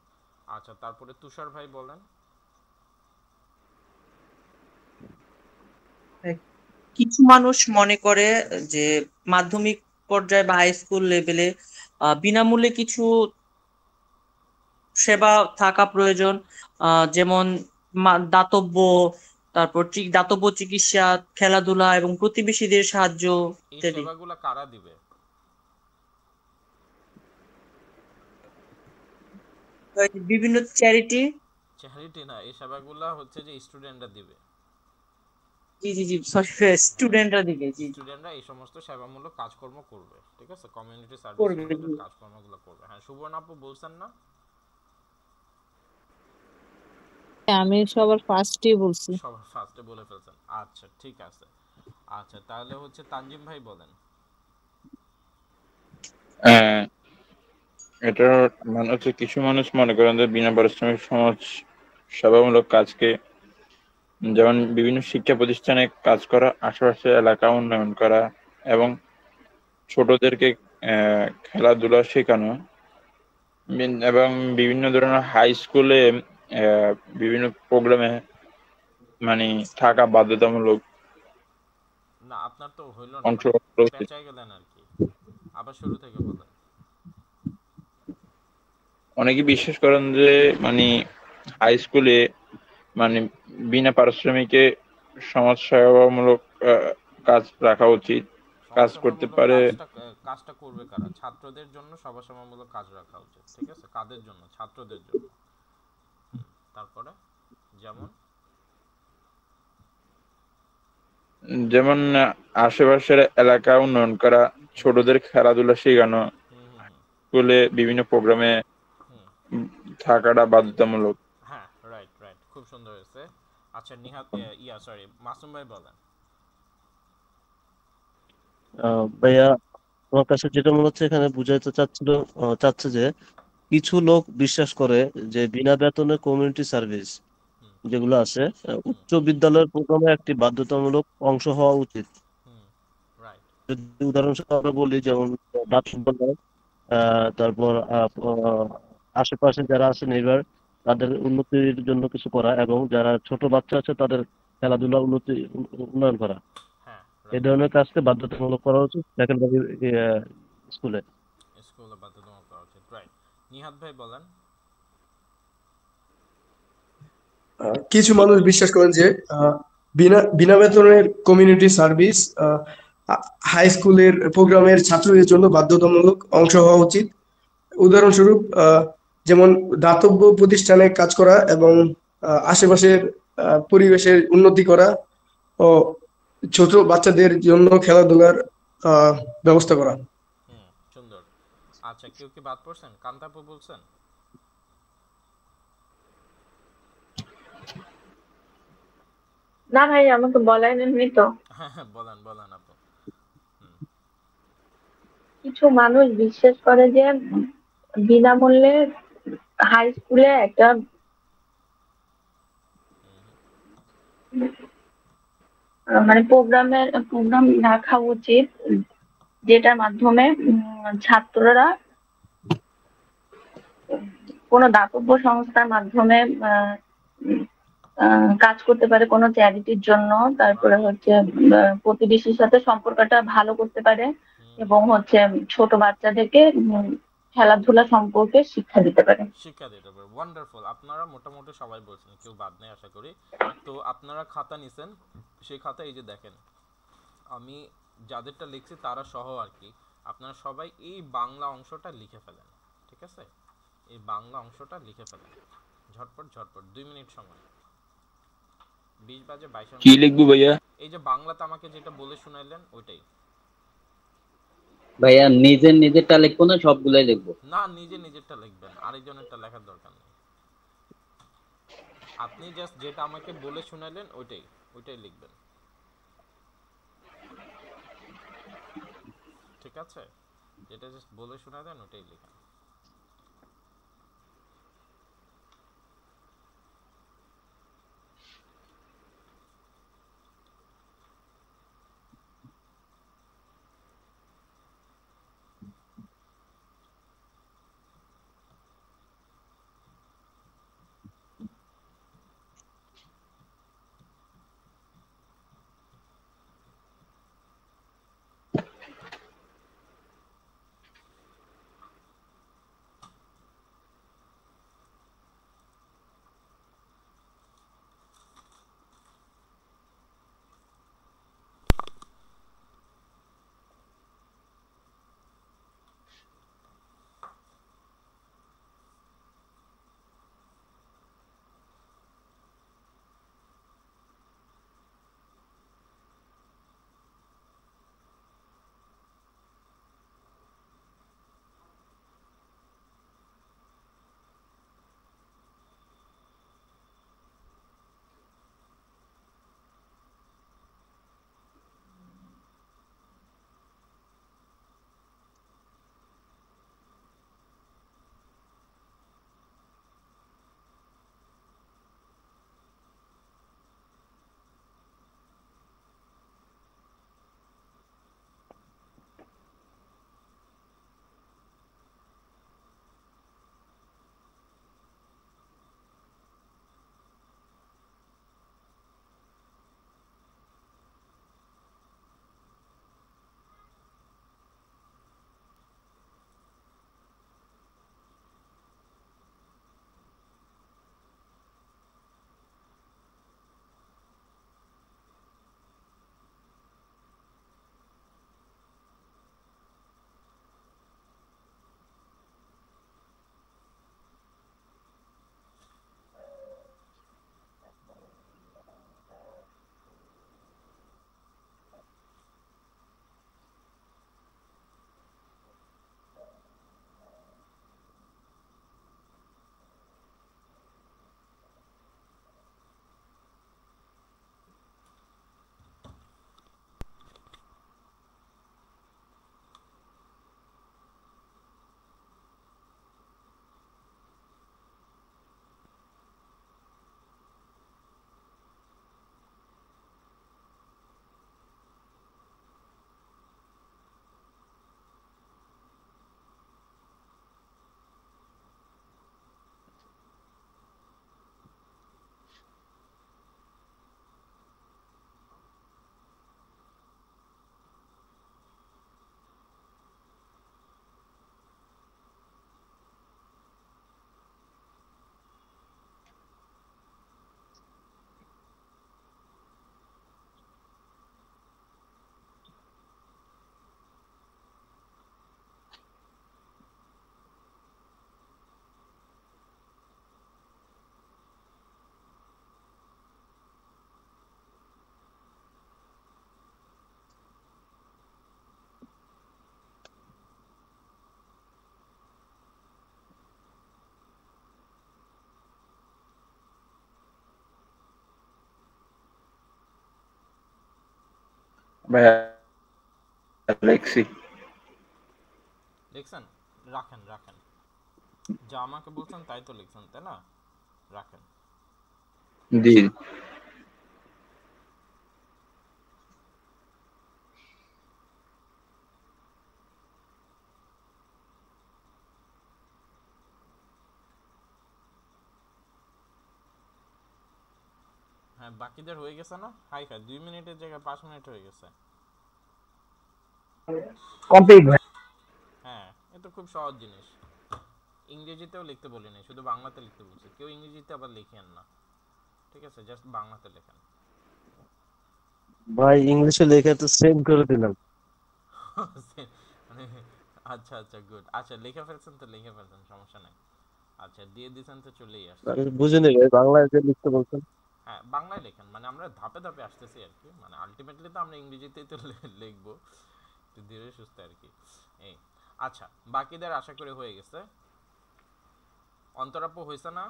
আচ্ছা, তারপরে তুষার ভাই বলেন। কিছু মানুষ মনে করে যে মাধ্যমিক পর্যায়ে বা হাই স্কুল লেভেলে বিনামূল্যে কিছু সেবা থাকা প্রয়োজন, যেমন দাতব্য, তারপর দাতব্য চিকিৎসা, খেলাধুলা এবং প্রতিবেশীদের সাহায্য এই ইত্যাদি। সেবাগুলো কারা দিবে? বিভিন্ন চ্যারিটি না, এই সেবাগুলো হচ্ছে যে স্টুডেন্টরা দিবে। জি জি জি, স্টুডেন্টরা দিবে। জি, স্টুডেন্টরা এই সমস্ত সেবামূলক কাজকর্ম করবে, ঠিক আছে, কমিউনিটি সার্ভিস করবে। কাজকর্মগুলো করবে। হ্যাঁ, সুবর্ণা আপু বলছেন না? আমি সবার ফার্স্টে বলছি। সবার ফার্স্টে বলে ফেলছেন। আচ্ছা, ঠিক আছে। আচ্ছা, তাহলে হচ্ছে তানজিম ভাই বলেন। এটা মানে হচ্ছে কিছু মানুষ মনে করেন যে বিনা পারিশ্রমিক সমাজ সেবামূলক কাজকে, যেমন বিভিন্ন শিক্ষা প্রতিষ্ঠানে কাজ করা, আশেপাশে এলাকা উন্নয়ন করা এবং ছোটদেরকে খেলাধুলা শেখানো, এবং বিভিন্ন ধরনের হাই স্কুলে বিভিন্ন প্রোগ্রামে মানে থাকা বাধ্যতামূলক। না, আপনার তো হইল না, পেঁচাই গেলেন আর কি। আবার শুরু থেকে বলেন। অনেকে বিশ্বাস করেন যে মানে হাই স্কুলে মানে বিনা পারিশ্রমিকে সমাজ সেবামূলক কাজ রাখা উচিত। কাজ করতে পারে, কাজটা করবে কারা? ছাত্রদের জন্য সমাজসেবামূলক কাজ রাখা উচিত, ঠিক আছে। কাদের জন্য? ছাত্রদের জন্য। তারপরে যেমন আশেপাশের এলাকা উন্নয়ন করা, ছোটদের খেলাধুলা শেখানো, স্কুলে বিভিন্ন প্রোগ্রামে থাকাটা বাধ্যতামূলক। হ্যাঁ, রাইট রাইট, খুব সুন্দর হয়েছে। আচ্ছা, নিহাত মাসুম ভাই বলেন। ভাইয়া, আমার কাছে যেটা মনে হচ্ছে এখানে বুঝাইতে চাচ্ছে যে কিছু লোক বিশ্বাস করে যে বিনা বেতনে কমিউনিটি সার্ভিস যেগুলো আছে উচ্চ বিদ্যালয়ের প্রোগ্রামে একটি বাধ্যতামূলক অংশ হওয়া উচিত। যদি উদাহরণস্বরূপ আমরা বলি, যেমন তারপর আশেপাশে যারা আছে নেইবার, তাদের উন্নতির জন্য কিছু করা, এবং যারা ছোট বাচ্চা আছে তাদের খেলাধুলা উন্নয়ন করা, এই ধরনের কাজকে বাধ্যতামূলক করা উচিত সেকেন্ডারি স্কুলে। বাধ্যতামূলক করা উচিত, রাইট। নিহাত ভাই বলেন। কিছু মানুষ বিশ্বাস করেন যে বিনা বেতনের কমিউনিটি সার্ভিস হাই স্কুলের প্রোগ্রামের ছাত্রদের জন্য বাধ্যতামূলক অংশ হওয়া উচিত। উদাহরণস্বরূপ যেমন দাতব্য প্রতিষ্ঠানে কাজ করা এবং আশেপাশের পরিবেশের উন্নতি করা ও ছোট বাচ্চাদের জন্য খেলাধুলার ব্যবস্থা করা। সুন্দর। আচ্ছা, কেউ কি বাদ পড়ছেন? কান্তাপু বলছেন। না ভাই, আমাকে বলাই নেই তো। বলেন বলেন আপু। কিছু মানুষ বিশ্বাস করে যে বিনামূল্যে হাই স্কুলে একটা মানে প্রোগ্রাম রাখা উচিত, যেটার মাধ্যমে ছাত্ররা কোনো দাতব্য সংস্থার মাধ্যমে কাজ করতে পারে, কোনো চ্যারিটির জন্য। তারপরে হচ্ছে প্রতিবেশীর সাথে সম্পর্কটা ভালো করতে পারে এবং হচ্ছে ছোট বাচ্চাদেরকে খেলাধুলা সম্পর্কে শিক্ষা দিতে পারে। শিক্ষা দিতে পারে। ওয়ান্ডারফুল, আপনারা মোটামুটি সবাই বলছেন, কেউ বাদ নেই আশা করি। তো আপনারা খাতা নিছেন, সেই খাতা এই যে দেখেন, আমি যাদেরটা লিখছি তারা সহ আর কি, আপনারা সবাই এই বাংলা অংশটা লিখে ফেলেন, ঠিক আছে? এই বাংলা অংশটা লিখে ফেলেন ঝটপট ঝটপট, 2 মিনিট সময়, 20 বাজে 22 কি লিখবো ভাইয়া? এই যে বাংলাতে আমাকে যেটা বলে শুনাইলেন ওইটাই। ভাইয়া নিজেরটা লিখবো না সবগুলাই লিখবো? না, নিজেরটা লিখবেন, আরেকজনেরটা লেখার দরকার নেই। আপনি জাস্ট যেটা আমাকে বলে শুনাইলেন ওইটাই লিখবেন, ঠিক আছে? যেটা জাস্ট বলে শুনাইলেন ওইটাই লিখেন। ভাইয়া লেখছি। লিখছেন? রাখেন। যা আমাকে বলছেন তাই তো লিখছেন, তাই না? রাখেন। জি। হ্যাঁ, বাকিদের হয়ে গেছে না? হাই 2 মিনিটের জায়গায় 5 মিনিট হয়ে গেছে। কমপ্লিট ভাই। হ্যাঁ, এটা খুব সহজ জিনিস। ইংরেজিতেও লিখতে বলি নাই, শুধু বাংলাতে লিখতে বলছি। কেউ ইংরেজিতে আবার লিখেন না, ঠিক আছে? জাস্ট বাংলাতে লেখেন। ভাই ইংলিশে লেখা তো সেম করে দিলাম। মানে আচ্ছা আচ্ছা, গুড। আচ্ছা, লিখে ফেলছেন তো লিখে ফেলছেন, সমস্যা নাই। আচ্ছা, দিয়ে দিছেন তো চলেই আসছে। আমি বুঝিনি ভাই, বাংলায় যে লিখতে বলছেন। হ্যাঁ, বাংলায় লেখেন, মানে আমরা ধাপে ধাপে আসতেছি আর কি। মানে আলটিমেটলি তো আমরা ইংরেজিতেই তো লিখবো, একটু ধীরে সুস্থে আর কি। এই আচ্ছা, বাকিদের আশা করি হয়ে গেছে। অন্তরাপ্য হয়েছে না?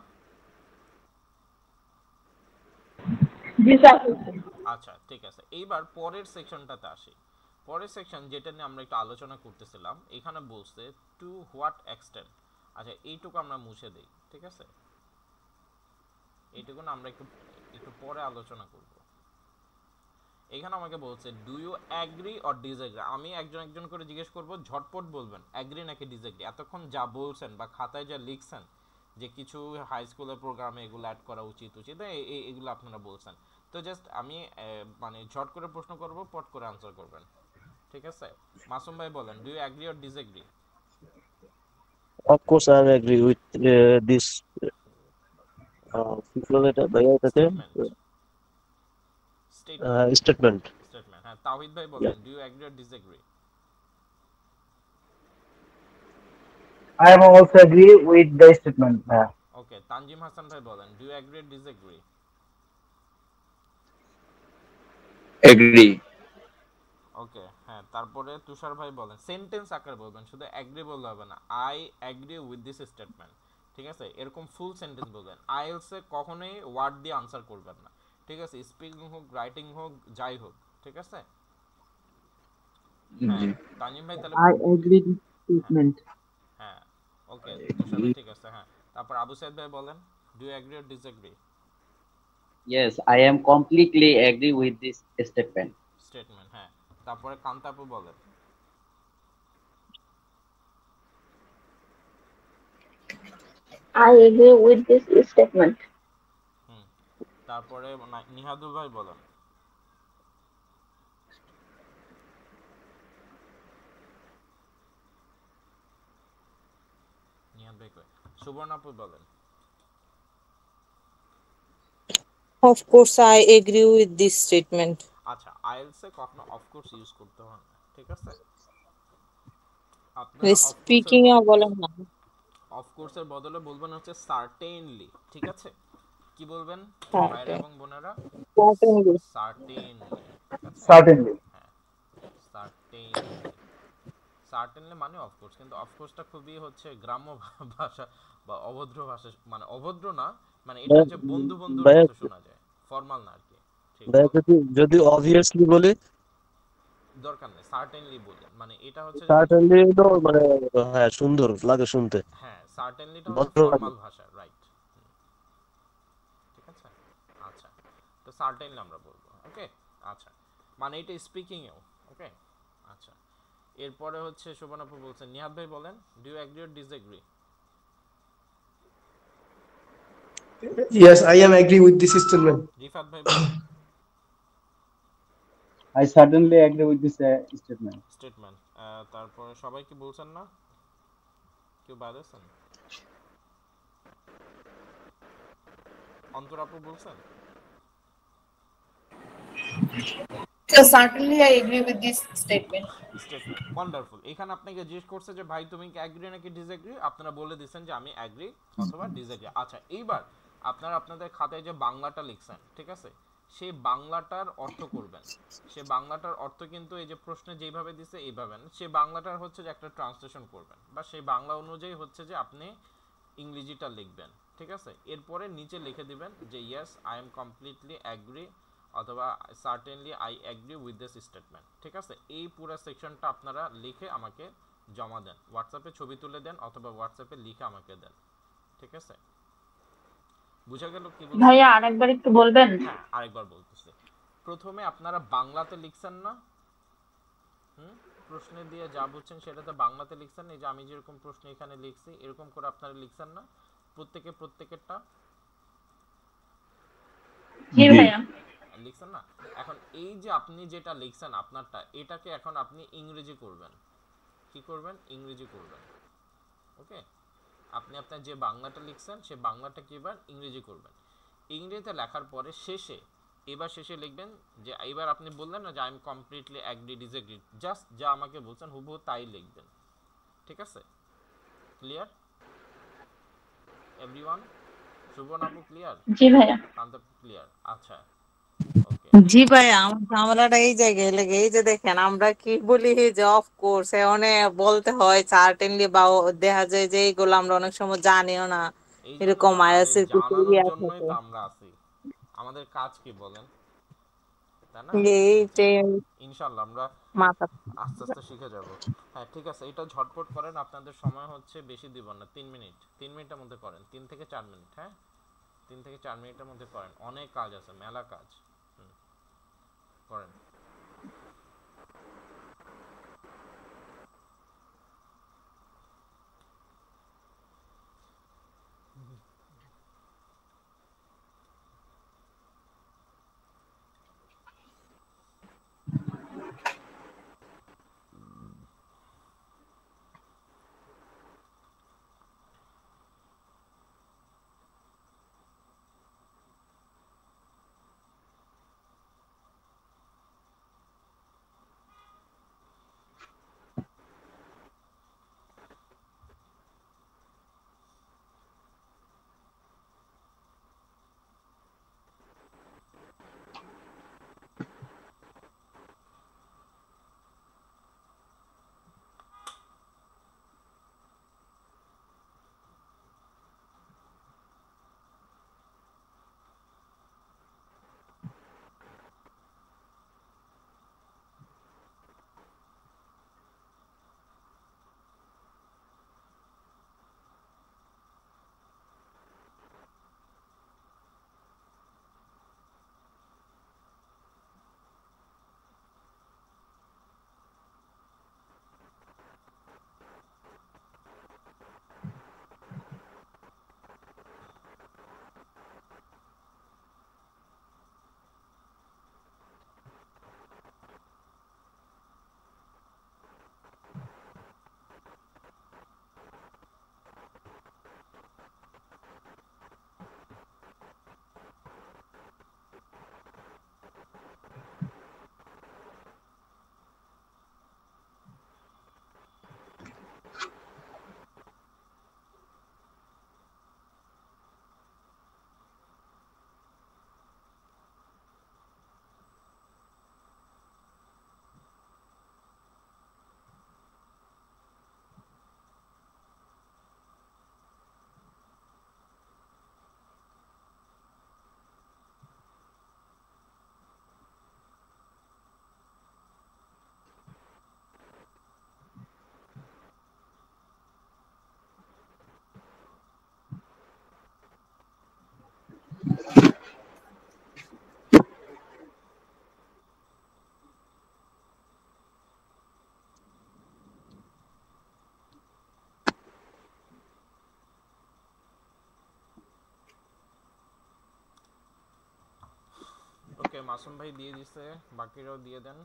জি স্যার। আচ্ছা, ঠিক আছে। এইবার পরের সেকশনটাতে আসি। পরের সেকশন যেটা নিয়ে আমরা একটু আলোচনা করতেছিলাম, এখানে বলছে টু হোয়াট এক্সটেন্ট। আচ্ছা, এইটুকু আমরা মুছে দেই, ঠিক আছে? এইটুকু না আমরা একটু একটু পরে আলোচনা করব। এখানে আমাকে বলছে do you agree or disagree. আমি একজন একজন করে জিজ্ঞেস করব, ঝটপট বলবেন অ্যাগ্রি নাকি ডিসএগ্রি। এতক্ষণ যা বলছেন বা খাতায় যা লিখছেন যে কিছু হাই স্কুলের প্রোগ্রামে এগুলো অ্যাড করা উচিত উচিত, এগুলো আপনারা বলছেন। তো জাস্ট আমি মানে ঝট করে প্রশ্ন করব, পট করে আনসার করবেন, ঠিক আছে? মাসুম ভাই বলেন, do you agree or disagree? Of course I am agree with this কি বলে এটা ভাইয়া এটাকে, স্টেটমেন্ট স্টেটমেন্ট। স্টেটমেন্ট। হ্যাঁ, তাওহিদ ভাই বলেন, do you agree or disagree? I am also agree with the statement. ওকে, তানজিম হাসান ভাই বলেন, do you agree or disagree? Agree. Okay, হ্যাঁ। তারপরে তুষার ভাই বলেন, সেন্টেন্স আকারে বলবেন, শুধু অ্যাগ্রি বললে হবে না। I agree with this statement, ঠিক আছে? এরকম ফুল সেন্টেন্স বলবেন। আইএলসে কখনোই ওয়ার্ড দিয়ে আনসার করবেন না, ঠিক আছে? স্পিকিং হোক, রাইটিং হোক, যাই হোক, ঠিক আছে? হ্যাঁ, তানজিম ভাই তাহলে I agree with statement. হ্যাঁ, ওকে তুষার ভাই, ঠিক আছে। হ্যাঁ, তারপর আবু সাইদ ভাই বলেন, do you agree or disagree? Yes, I am completely agree with this statement. Statement, হ্যাঁ। তারপরে কান্তাপু বলেন। I agree with this statement. তারপরে নিহাদুল ভাই বলেন। নিহাদ ভাই কই? সুবর্ণাপু বলেন। Of course, I agree with this statement. আচ্ছা, আইএলসে কখনো অফ কোর্স ইউজ করতে হয় না, ঠিক আছে? আপনারা স্পিকিং এ বলেন না, অফ কোর্সের বদলে বলবেন হচ্ছে সার্টেনলি, ঠিক আছে? কি বলবেন ভাইরা এবং বোনেরা? certainly. Certainly, Certainly. হ্যাঁ, সার্টেনলি। সার্টেনলি মানে অফ কোর্স, কিন্তু অফ কোর্সটা খুবই হচ্ছে গ্রাম্য ভাষা বা অভদ্র ভাষা। মানে অভদ্র না, মানে এটা হচ্ছে বন্ধু বন্ধুর মতো শোনা যায়, ফর্মাল না আর কি। ঠিক আছে, যদি অবভিয়াসলি বলি দরকার নেই, সার্টেনলি বললেন। মানে এটা হচ্ছে সার্টেনলি তো মানে হ্যাঁ সুন্দর লাগে শুনতে। হ্যাঁ, সার্টেনলিটা হচ্ছে ফর্মাল ভাষা, রাইট? ঠিক আছে, আচ্ছা। তো সার্টেনলি আমরা বলবো, ওকে? আচ্ছা, মানে এটা স্পিকিং এও, ওকে? আচ্ছা, এরপরে হচ্ছে শোভনাপু বলছেন। নিহাদ ভাই বলেন, do you agree or disagree? Yes, I am agree with this statement. Rifat ভাই বলেন। I certainly agree with this statement. Statement. তারপরে সবাই কি বলছেন না? কেউ বাদ আছেন? অন্তরাপু বলছেন? So certainly I agree with this statement. Statement, wonderful. এখানে আপনাকে জিজ্ঞেস করছে যে ভাই তুমি কি এগ্রি নাকি ডিসএগ্রি, আপনারা বলে দিবেন যে আমি এগ্রি অথবা ডিসএগ্রি। আচ্ছা, এইবার আপনারা আপনাদের খাতায় যে বাংলাটা লিখছেন, ঠিক আছে, সেই বাংলাটার অর্থ করবেন। সেই বাংলাটার অর্থ কিন্তু এই যে প্রশ্নে যেভাবে দিছে এইভাবে না, সেই বাংলাটার হচ্ছে যে একটা ট্রান্সলেশন করবেন, বা সেই বাংলা অনুযায়ী হচ্ছে যে আপনি ইংরেজিটা লিখবেন, ঠিক আছে? এরপরে নিচে লিখে দিবেন যে yes I am completely agree অথবা certainly I agree with this statement, ঠিক আছে? এই পুরো সেকশনটা আপনারা লিখে আমাকে জমা দেন, হোয়াটসঅ্যাপে ছবি তুলে দেন অথবা হোয়াটসঅ্যাপে লিখে আমাকে দেন, ঠিক আছে? বুঝা গেল কি বলছেন? ভাইয়া আরেকবার একটু বলবেন? হ্যাঁ, আরেকবার বলতেছি। প্রথমে আপনারা বাংলাতে লিখছেন না? প্রশ্নে দিয়ে যা বুঝছেন সেটাতে বাংলাতে লিখছেন। এই যে আমি যেরকম প্রশ্ন এখানে লিখছি এরকম করে আপনারা লিখছেন না প্রত্যেকেরটা? জি ভাইয়া। লিখছেন না? এখন এই যে আপনি যেটা লিখছেন আপনারটা, এটাকে এখন আপনি ইংরেজি করবেন। কি করবেন? ইংরেজি করবেন। ওকে, আপনি আপনার যে বাংলাটা লিখছেন সে বাংলাটাকে এবার ইংরেজি করবেন। ইংরেজিতে লেখার পরে শেষে লিখবেন যে এবার আপনি বললেন না যে I am completely agree disagree, just যা আমাকে বলছেন হুবহু তাই লিখবেন। ঠিক আছে? Clear everyone? শুভন আপু ক্লিয়ার? জি ভাইয়া। কান্ত ক্লিয়ার? আচ্ছা ওকে। জি ভাই, আমার ঝামেলাটা এই জায়গায় লেগে, এই যে দেখেন আমরা কি বলি যে অফ কোর্স অনেক বলতে হয় সার্টেনলি, বা দেখা যায় যে এইগুলো আমরা অনেক সময় জানিও না, এই জন্য এরকম তো আরে আইএসএর কিছু জানানোর ইয়া জন্যই থাকে। তো আমরা আছি। আমাদের কাজ কি বলেন, তাই না? এই যে ইনশাআল্লাহ আমরা মাথা আস্তে আস্তে শিখে যাব। হ্যাঁ ঠিক আছে, এটা ঝটপট করেন, আপনাদের সময় হচ্ছে বেশি দিব না, 3 মিনিট, 3 মিনিটের মধ্যে করেন, 3 থেকে 4 মিনিট। হ্যাঁ 3 থেকে 4 মিনিটের মধ্যে করেন, অনেক কাজ আছে, মেলা কাজ। করেন। ওকে, মাসুম ভাই দিয়ে দিছে, বাকিরাও দিয়ে দেন,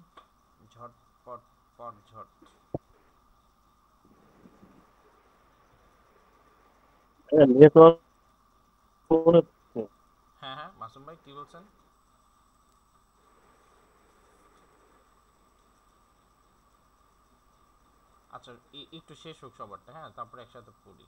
ঝটপট পট ঝট। নেটওয়ার্ক। হ্যাঁ হ্যাঁ মাসুম ভাই কি বলছেন? আচ্ছা একটু শেষ হোক সবারটা, হ্যাঁ তারপরে একসাথে পড়ি।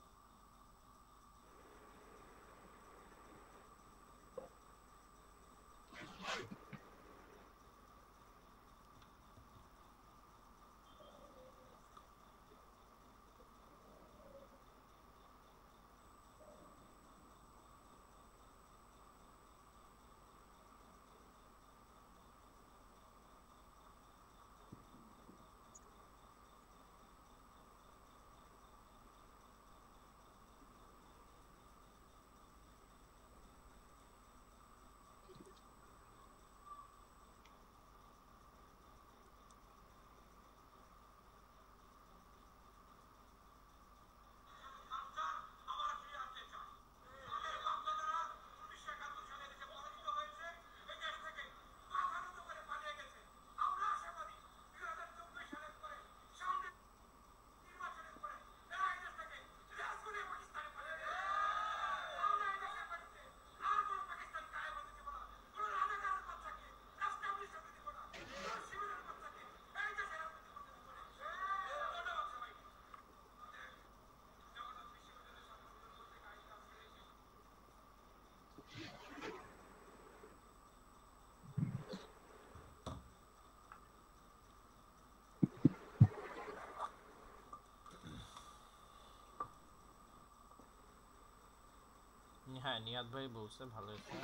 হ্যাঁ নিয়াদ ভাই বলছে ভালো হয়েছে,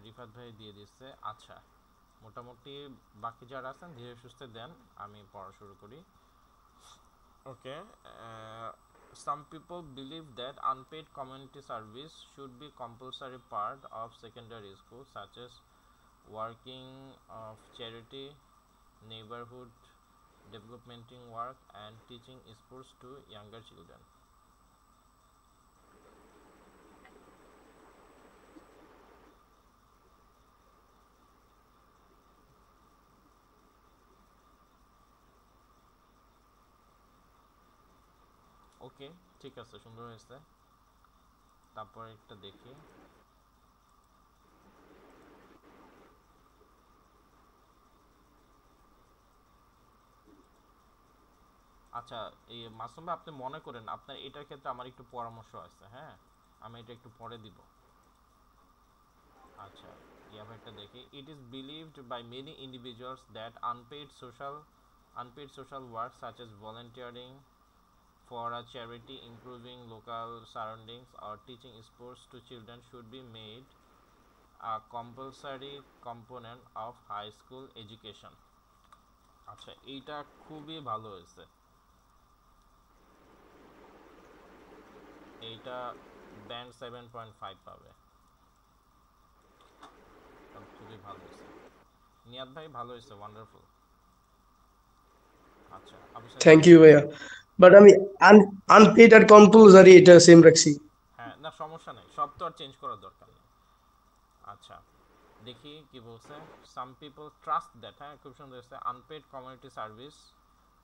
রিফাত ভাই দিয়ে দিচ্ছে। আচ্ছা মোটামুটি বাকি যারা আছেন ধীরে সুস্থে দেন, আমি পড়া শুরু করি। ওকে, some people believe that unpaid community service should be compulsory part of secondary school, such as working of charity, neighborhood developmenting work, and teaching sports to younger children. ওকে ঠিক আছে, সুন্দর হয়েছে। তারপর একটা দেখি, আচ্ছা এই মাসুম ভাই আপনি মনে করেন আপনার এটার ক্ষেত্রে আমার একটু পরামর্শ আছে, হ্যাঁ আমি এটা একটু পরে দিব। আচ্ছা ইয়াভারটা দেখি, it is believed by many individuals that unpaid social work such as volunteering for a charity, improving local surroundings, or teaching sports to children should be made a compulsory component of high school education. আচ্ছা এইটা খুবই ভালো হয়েছে, এইটা band 7.5 পাবে, খুবই ভালো হয়েছে। নিয়াদ ভাই ভালো হয়েছে, ওয়ান্ডারফুল। আচ্ছা থ্যাংক ইউ ভাইয়া, বাট আমি আনপেড আর কম্পালসারি এটা সেম রাখছি। হ্যাঁ না সমস্যা নেই, সব তো আর চেঞ্জ করার দরকার নেই। আচ্ছা দেখি কি বলছে, সাম পিপল ট্রাস্ট দ্যাট, হ্যাঁ খুব সুন্দর হয়েছে, unpaid community service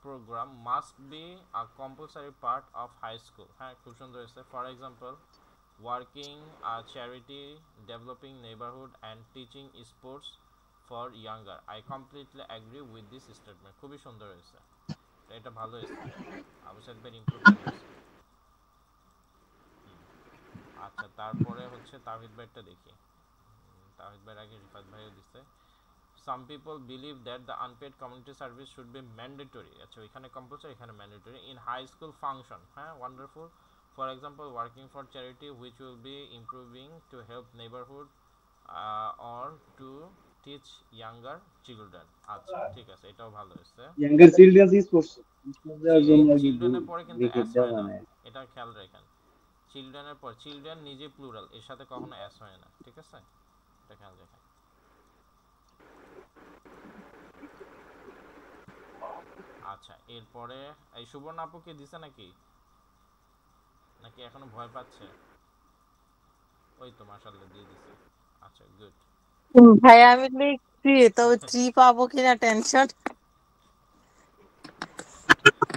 program must be a compulsory part of high school, হ্যাঁ খুব সুন্দর হয়েছে। For example working a charity, developing neighborhood, and teaching sports for younger. I completely agree with this statement. খুবই সুন্দর হয়েছে, এটা ভালো হয়েছে, আবু সাইদ ভাই ইমপ্রুভমেন্ট হয়েছে। আচ্ছা তারপরে হচ্ছে তাওহিদ ভাইটা দেখি, তাওহিদ ভাইয়ের আগে রিফাত ভাইও দিচ্ছে। Some people believe that the unpaid community service should be mandatory. আচ্ছা এখানে compulsory, এখানে mandatory in high school function, হ্যাঁ wonderful. For example, working for charity which will be improving to help neighborhood or to teach younger children. আচ্ছা ঠিক আছে, এটাও ভালো হয়েছে। ইয়াঙ্গার চিলড্রেন্স স্পোর্টস দেওয়ার জন্য চিলড্রেনের পরে কিন্তু এস হয় না, এটা খেয়াল রাখেন। চিলড্রেনের পর চিলড্রেন নিজে প্লুরাল, এর সাথে কখনো এস হয় না, ঠিক আছে এটা খেয়াল রাখেন। আচ্ছা এরপরে এই সুবর্ণ আপু কি দিছে নাকি নাকি এখনো ভয় পাচ্ছে? ওই তো মাশাআল্লাহ দিয়ে দিছে। আচ্ছা গুড ভাই আমি লিখছি তবে 3 পাবো কিনা টেনশন।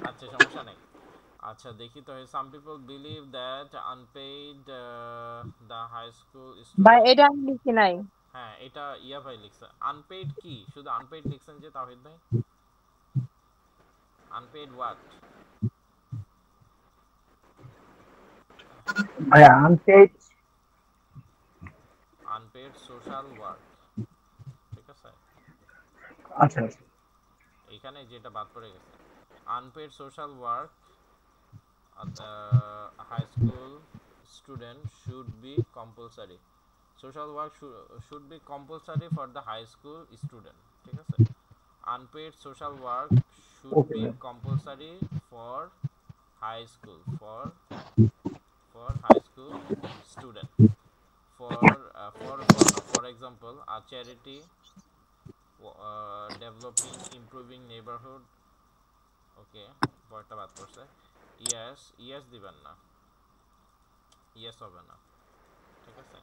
আচ্ছা সমস্যা নেই। আচ্ছা দেখি তো, some people believe that unpaid the high school ভাই স্টুডেন্ট, এটা আমি লিখি নাই। হ্যাঁ এটা ইয়া ভাই লিখছে। আনপেইড কি শুধু আনপেইড লিখছেন যে তাওহিদ ভাই? Unpaid what? ভাই আনপেইড সোশ্যাল ওয়ার্ক, ঠিক আছে। আচ্ছা এইখানে যেটা বাদ পড়ে গেছে, unpaid social work high school student should be compulsory. Social work should be compulsory for the high school student, ঠিক আছে। Unpaid social work should be compulsory for high school, for high school student. For example, a charity, developing, improving neighborhood. Okay, পরেরটা বাদ পড়ছে। yes দিবেন না, yes হবে না, ঠিক আছে।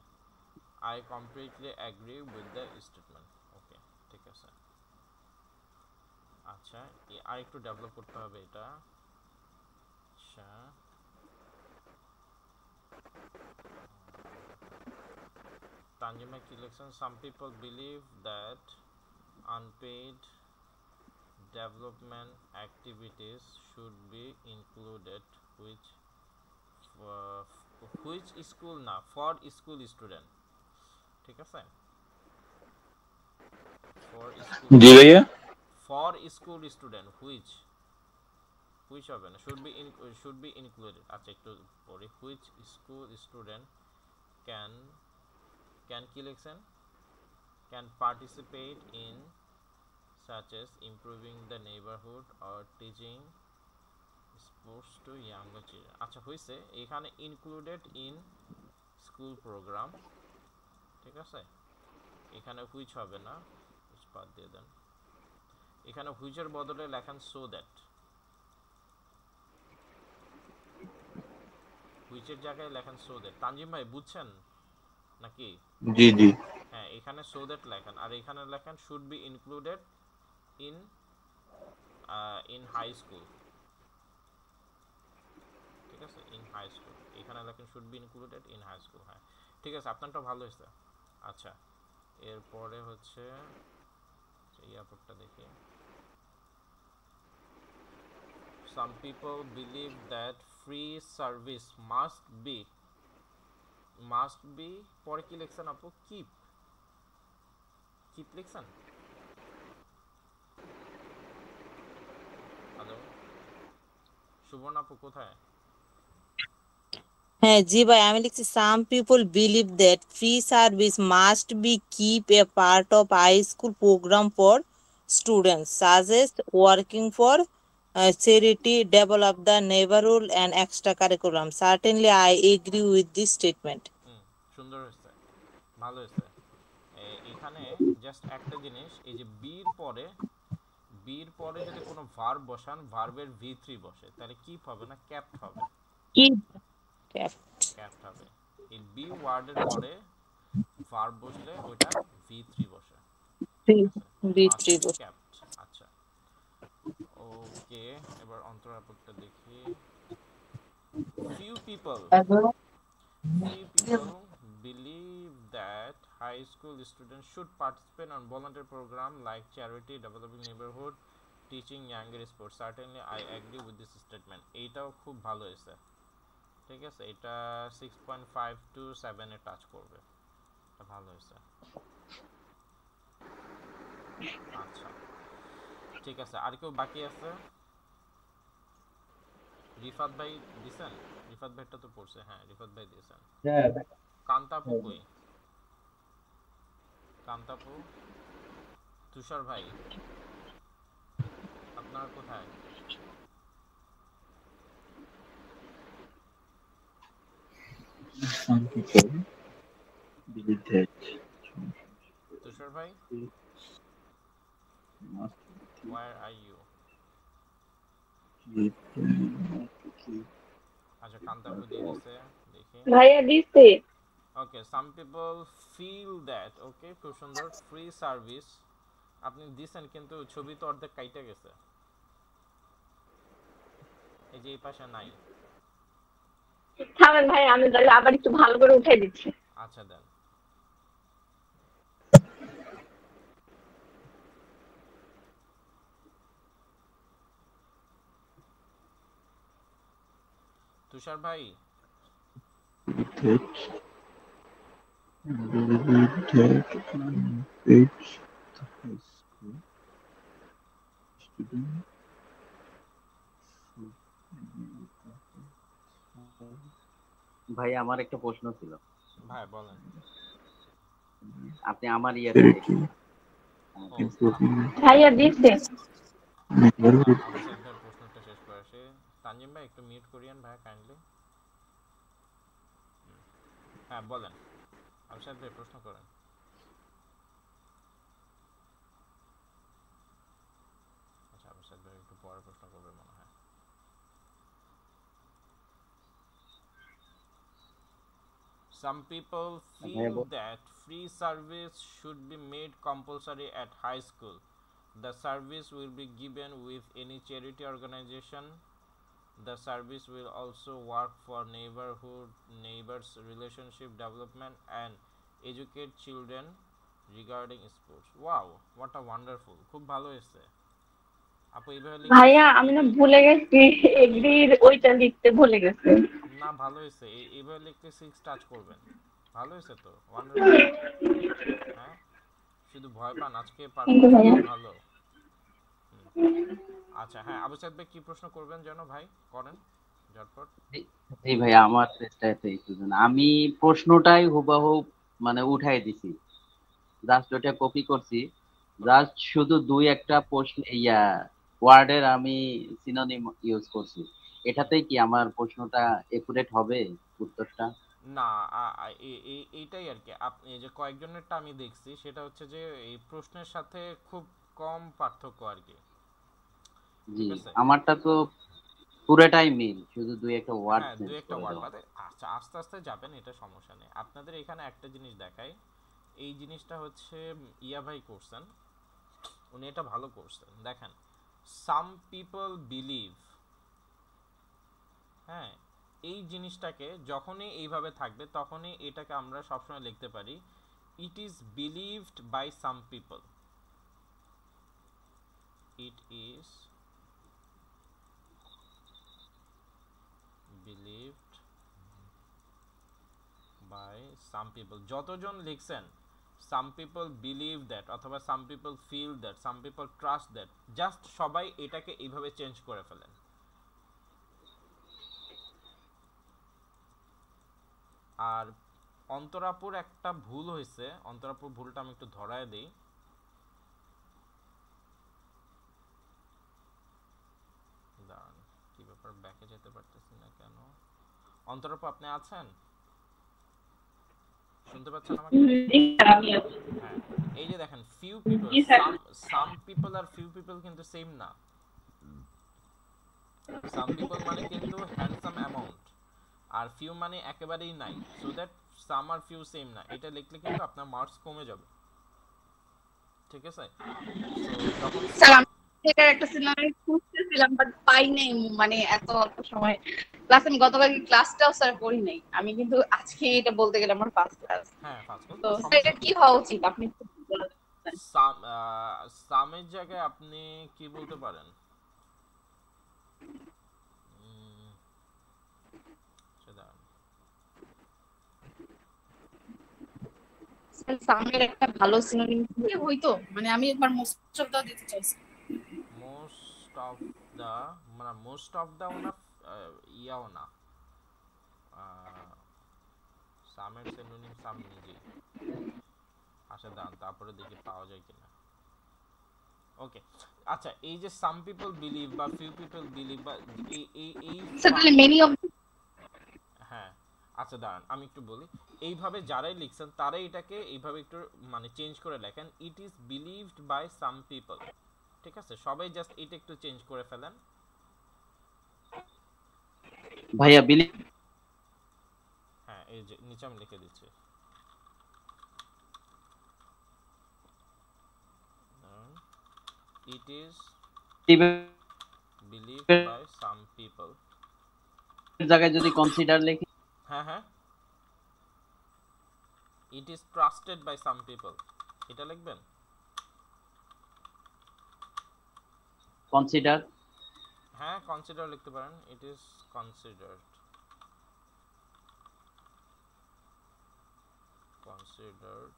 I completely agree with the statement. ওকে ঠিক আছে। আচ্ছা আর একটু ডেভেলপ করতে হবে এটা। আচ্ছা তানজিমা কি লিখছেন, some people believe that unpaid development activities should be included which school না for school student, ঠিক আছে। জি ভাইয়া, for school student which হবে না, should be included। আচ্ছা একটু পরে, which school student can can কি লিখছেন, can participate in such as improving the neighborhood or teaching sports to younger children. আচ্ছা হইছে, এখানে ইনক্লুডেড ইন স্কুল প্রোগ্রাম, ঠিক আছে, এখানে হুইচ হবে না, হুইচ বাদ দিয়ে দেন, এখানে হুইচের বদলে লেখেন সো দ্যাট, হুইচের জায়গায় লেখেন সো দ্যাট। তানজিম ভাই বুঝছেন নাকি? জি জি। হ্যাঁ, এখানে সো দ্যাট লেখেন, আর এখানে লেখেন should be included in high school, ঠিক আছে, ইন হাই স্কুল, এখানে লেখেন should be included in high school. হ্যাঁ ঠিক আছে, আপনারটা ভালো হয়েছে। আচ্ছা এরপরে হচ্ছে এই আপরটা দেখি, some people believe that free service must be পরে কি লিখছেন আপু, কিপ লিখছেন? হ্যালো সুবর্ণ আপু কোথায়? হ্যাঁ জি ভাই, আমি লিখছি some people believe that free service must be keep a part of high school program for students suggest working for charity, develop the neighborhood and extra curriculum. Certainly I agree with this statement. সুন্দর হয়েছে, ভালো হয়েছে। এখানে just একটা জিনিস, এই যে বির পরে যদি কোনো ভার্ব বসান, ভার্বের V3 বসে, তাহলে কিপ হবে না ক্যাপ্ট হবে? ক্যাপ্ট হবে। এই বি ওয়ার্ডের পরে ভার্ব বসলে ওটা V3 বসে, V3 ক্যাপ্ট। আচ্ছা ওকে, এবার অন্তরাপদটা দেখি। few people believe that high school students should participate on volunteer program like charity, developing neighborhood, teaching younger sports. Certainly I agree with this statement. এইটাও খুব ভালো হয়েছে, ঠিক আছে, এটা 6.5 to 7 এ টাচ করবে, এটা ভালো হয়েছে। আচ্ছা ঠিক আছে, আর কেউ বাকি আছে? রিফাত ভাই দিছেন? রিফাত ভাইটা তো পড়ছে, হ্যাঁ রিফাত ভাই দিয়েছেন। হ্যাঁ। কান্তাপু কই? কান্তাপু, তুষার ভাই আপনার কোথায়? তুষার ভাই where are you? আচ্ছা কান্তাপু দিয়ে দিছে, দেখি ভাইয়া দিছে। ওকে, some people feel that, ওকে খুব সুন্দর, ফ্রি সার্ভিস আপনি দিছেন কিন্তু ছবি তো অর্ধেক কাইটা গেছে, এই যে এই পাশে নাই। থামেন ভাই, আমি তাহলে আবার একটু ভালো করে উঠাই দিচ্ছি। আচ্ছা দেন। তুষার ভাই ভাই আমার একটা প্রশ্ন ছিল। ভাই বলেন। আপনি আমার ভাইয়া দিছে। প্রশ্নটা শেষ করে আসি। তানজিম ভাই একটু মিউট করিয়েন ভাই কাইন্ডলি। হ্যাঁ বলেন, আবসাদ ভাই প্রশ্ন করেন। আচ্ছা আবসাদ ভাই একটু পরে প্রশ্ন করবে মনে হয়। Some people feel that free service should be made compulsory at high school. The service will be given with any charity organization. The service will also work for neighbors relationship development and educate children regarding sports. Wow, what a wonderful, খুব ভালো হয়েছে আপু। এইভাবে ভাইয়া আমি না ভুলে গেছি, এগ্রির ওইটা লিখতে ভুলে গেছি। না ভালো হয়েছে, এইভাবে লিখতে 6 টাচ করবেন, ভালো হয়েছে তো, ওয়ান্ডারফুল। হ্যাঁ শুধু ভয় পান, আজকে পারফরম্যান্স ভালো। আচ্ছা হ্যাঁ আবু সাইদ ভাই কি প্রশ্ন করবেন যেন ভাই, করেন ঝটপট। জি ভাই, আমার চেষ্টাতে একটু জানা। আমি প্রশ্নটাই হুবহু মানে উঠাই দিছি, জাস্ট ওটা কপি করছি, জাস্ট শুধু দুই একটা প্রশ্ন ওয়ার্ডের আমি সিনোনিম ইউজ করছি। এটাতেই কি আমার প্রশ্নটা একুরেট হবে উত্তরটা? না, এইটাই আর কি। আপনি এই যে কয়েকজনেরটা আমি দেখছি, সেটা হচ্ছে যে এই প্রশ্নের সাথে খুব কম পার্থক্য আর কি। জি, ঠিক আছে, আমারটা তো পুরোটাই মিল, শুধু দুই একটা ওয়ার্ড হ্যাঁ, চেঞ্জ দুই একটা করে ওয়ার্ড দেওয়া। বাদে। আচ্ছা, আস্তে আস্তে যাবেন, এটা সমস্যা নেই। আপনাদের এখানে একটা জিনিস দেখাই, এই জিনিসটা হচ্ছে ইয়া ভাই করছেন, উনি এটা ভালো করছেন। দেখেন, সাম পিপল বিলিভ, হ্যাঁ, এই জিনিসটাকে যখনই এইভাবে থাকবে তখনই এটাকে আমরা সবসময় লিখতে পারি it is believed by some people. It is believed by some people. যতজন লিখছেন সাম পিপল বিলিভ দ্যাট অথবা some people feel that, some people trust that, just সবাই এটাকে এইভাবে চেঞ্জ করে ফেলেন। আর অন্তরাপুর একটা ভুল হয়েছে, অন্তরাপুর ভুলটা আমি একটু ধরায় দিই। দাঁড়ান, কি ব্যাপার, ব্যাকে যেতে পারতেছি না কেন? অন্তরাপু আপনি আছেন? শুনতে পাচ্ছেন আমাকে? হ্যাঁ, এই যে দেখেন, ফিউ পিপল, সাম পিপল আর ফিউ পিপল কিন্তু সেম না। সাম পিপল মানে কিন্তু হ্যান্ডসাম অ্যামাউন্ট, আর ফিউ মানে একেবারেই নাই। সো দ্যাট সাম আর ফিউ সেম না, এটা লিখলে কিন্তু আপনার মার্কস কমে যাবে। ঠিক আছে, সো যখন স্যার আমি এটার একটা সিনারি খুঁজতেছিলাম বাট পাই নাই, মানে এত অল্প সময় ক্লাস, আমি গতকাল ক্লাসটাও স্যার করি নাই, আমি কিন্তু আজকে এটা বলতে গেলে আমার ফার্স্ট ক্লাস। হ্যাঁ, ফার্স্ট ক্লাস তো তো স্যার সমস্যা এটা নেই। কি হওয়া উচিত আপনি বলে দেন। সামের জায়গায় আপনি কি বলতে পারেন? সেটা স্যার সামের একটা ভালো সিনোনিম হইতো, মানে আমি একবার মোস্ট অফ দা দিতে চাইছি। মোস্ট অফ দা, মানে মোস্ট অফ দাও না, ইয়াও না, সামের সিনোনিম সাম নিজেই। আচ্ছা দাঁড়ান, তারপরে দেখি পাওয়া যায় কিনা। ওকে, আচ্ছা, এই যে সাম পিপল বিলিভ বা ফিউ পিপল বিলিভ বা এই এই এই স্যার তাহলে মেনি অফ, হ্যাঁ, আচ্ছা দাঁড়ান আমি একটু বলি। এইভাবে যারাই লিখছেন তারাই এটাকে এইভাবে একটু মানে চেঞ্জ করে লেখেন, it is believed by some people. ঠিক আছে, সবাই জাস্ট এটা একটু চেঞ্জ করে ফেলেন। ভাইয়া বিলিভ, হ্যাঁ, এই যে নিচে আমি লিখে দিচ্ছি, it is believed by some people, জায়গায় যদি কনসিডার লিখি, হ্যাঁ হ্যাঁ, it is trusted by some people, এটা লিখবেন। কনসিডার, হ্যাঁ, কনসিডার লিখতে পারেন, it is considered, considered।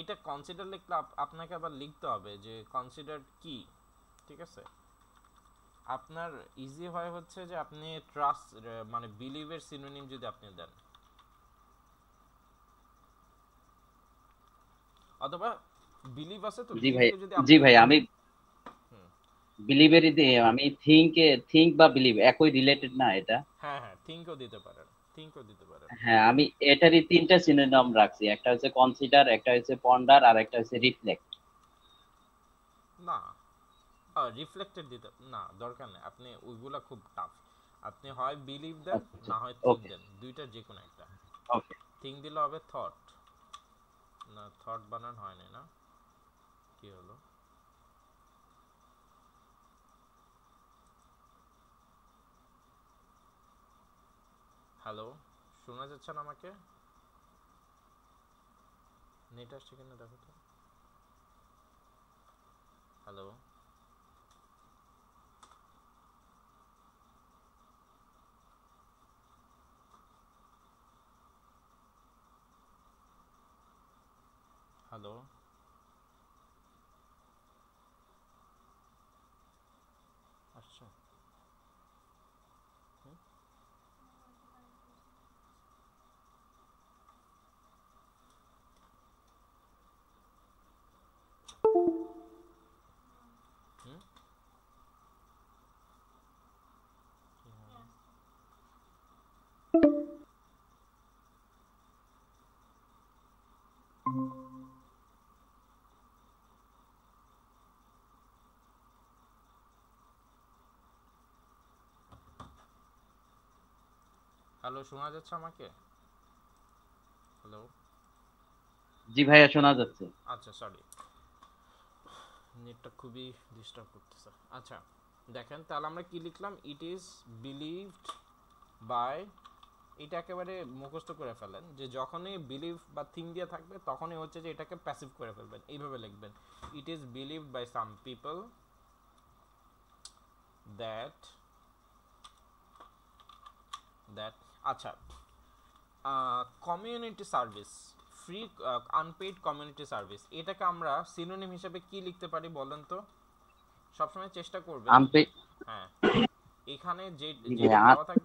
এটা কনসিডার লিখলে আপনাকে আবার লিখতে হবে যে কনসিডার্ড কি। ঠিক আছে, আপনার ইজি হয় হচ্ছে যে আপনি ট্রাস্ট মানে বিলিভের সিনোনিম যদি আপনি দেন, অথবা বিলিভ আছে তো জি বিলিভ ভাই, কে যদি জি আপনি ভাই, আমি বিলিভেরই দিয়ে, আমি থিঙ্ক বা বিলিভ একই রিলেটেড না এটা? হ্যাঁ হ্যাঁ, থিঙ্কও দিতে পারেন, থিঙ্কও দিতে পারেন। হ্যাঁ, আমি এটারই তিনটা সিনোনিম রাখছি, একটা হচ্ছে কনসিডার, একটা হচ্ছে পন্ডার, আর একটা হচ্ছে রিফ্লেক্ট। না, রিফ্লেক্টেড দিতে না, দরকার নেই, আপনি ওইগুলা খুব টাফ। আপনি হয় বিলিভ দেন, না হয় থিঙ্ক ওকে দেন, দুইটার যে কোনো একটা। ওকে, থিঙ্ক দিলে হবে থট, না থট বানান হয় না, কি হলো? হ্যালো, শোনা যাচ্ছে না আমাকে? নেট আসছে কিনা দেখো তো। হ্যালো, হ্যালো, আচ্ছা, হ্যালো, শোনা যাচ্ছে আমাকে? হ্যালো। জি ভাইয়া, শোনা যাচ্ছে। আচ্ছা, সরি, নেটটা খুবই ডিস্টার্ব করতেছে। আচ্ছা দেখেন, তাহলে আমরা কি লিখলাম? ইট ইজ বিলিভড বাই, এটা একেবারে মুখস্থ করে ফেলেন যে যখনই বিলিভ বা থিং দিয়ে থাকবে তখনই হচ্ছে যে এটাকে প্যাসিভ করে ফেলবেন, এইভাবে লিখবেন it is believed by some people that that আচ্ছা, community service, free unpaid community service, এটাকে আমরা সিনোনিম হিসেবে কি লিখতে পারি বলেন তো? সবসময় চেষ্টা করবেন। আনপেইড, হ্যাঁ, এখানে যে জি ভাইয়া, দেওয়া থাকবে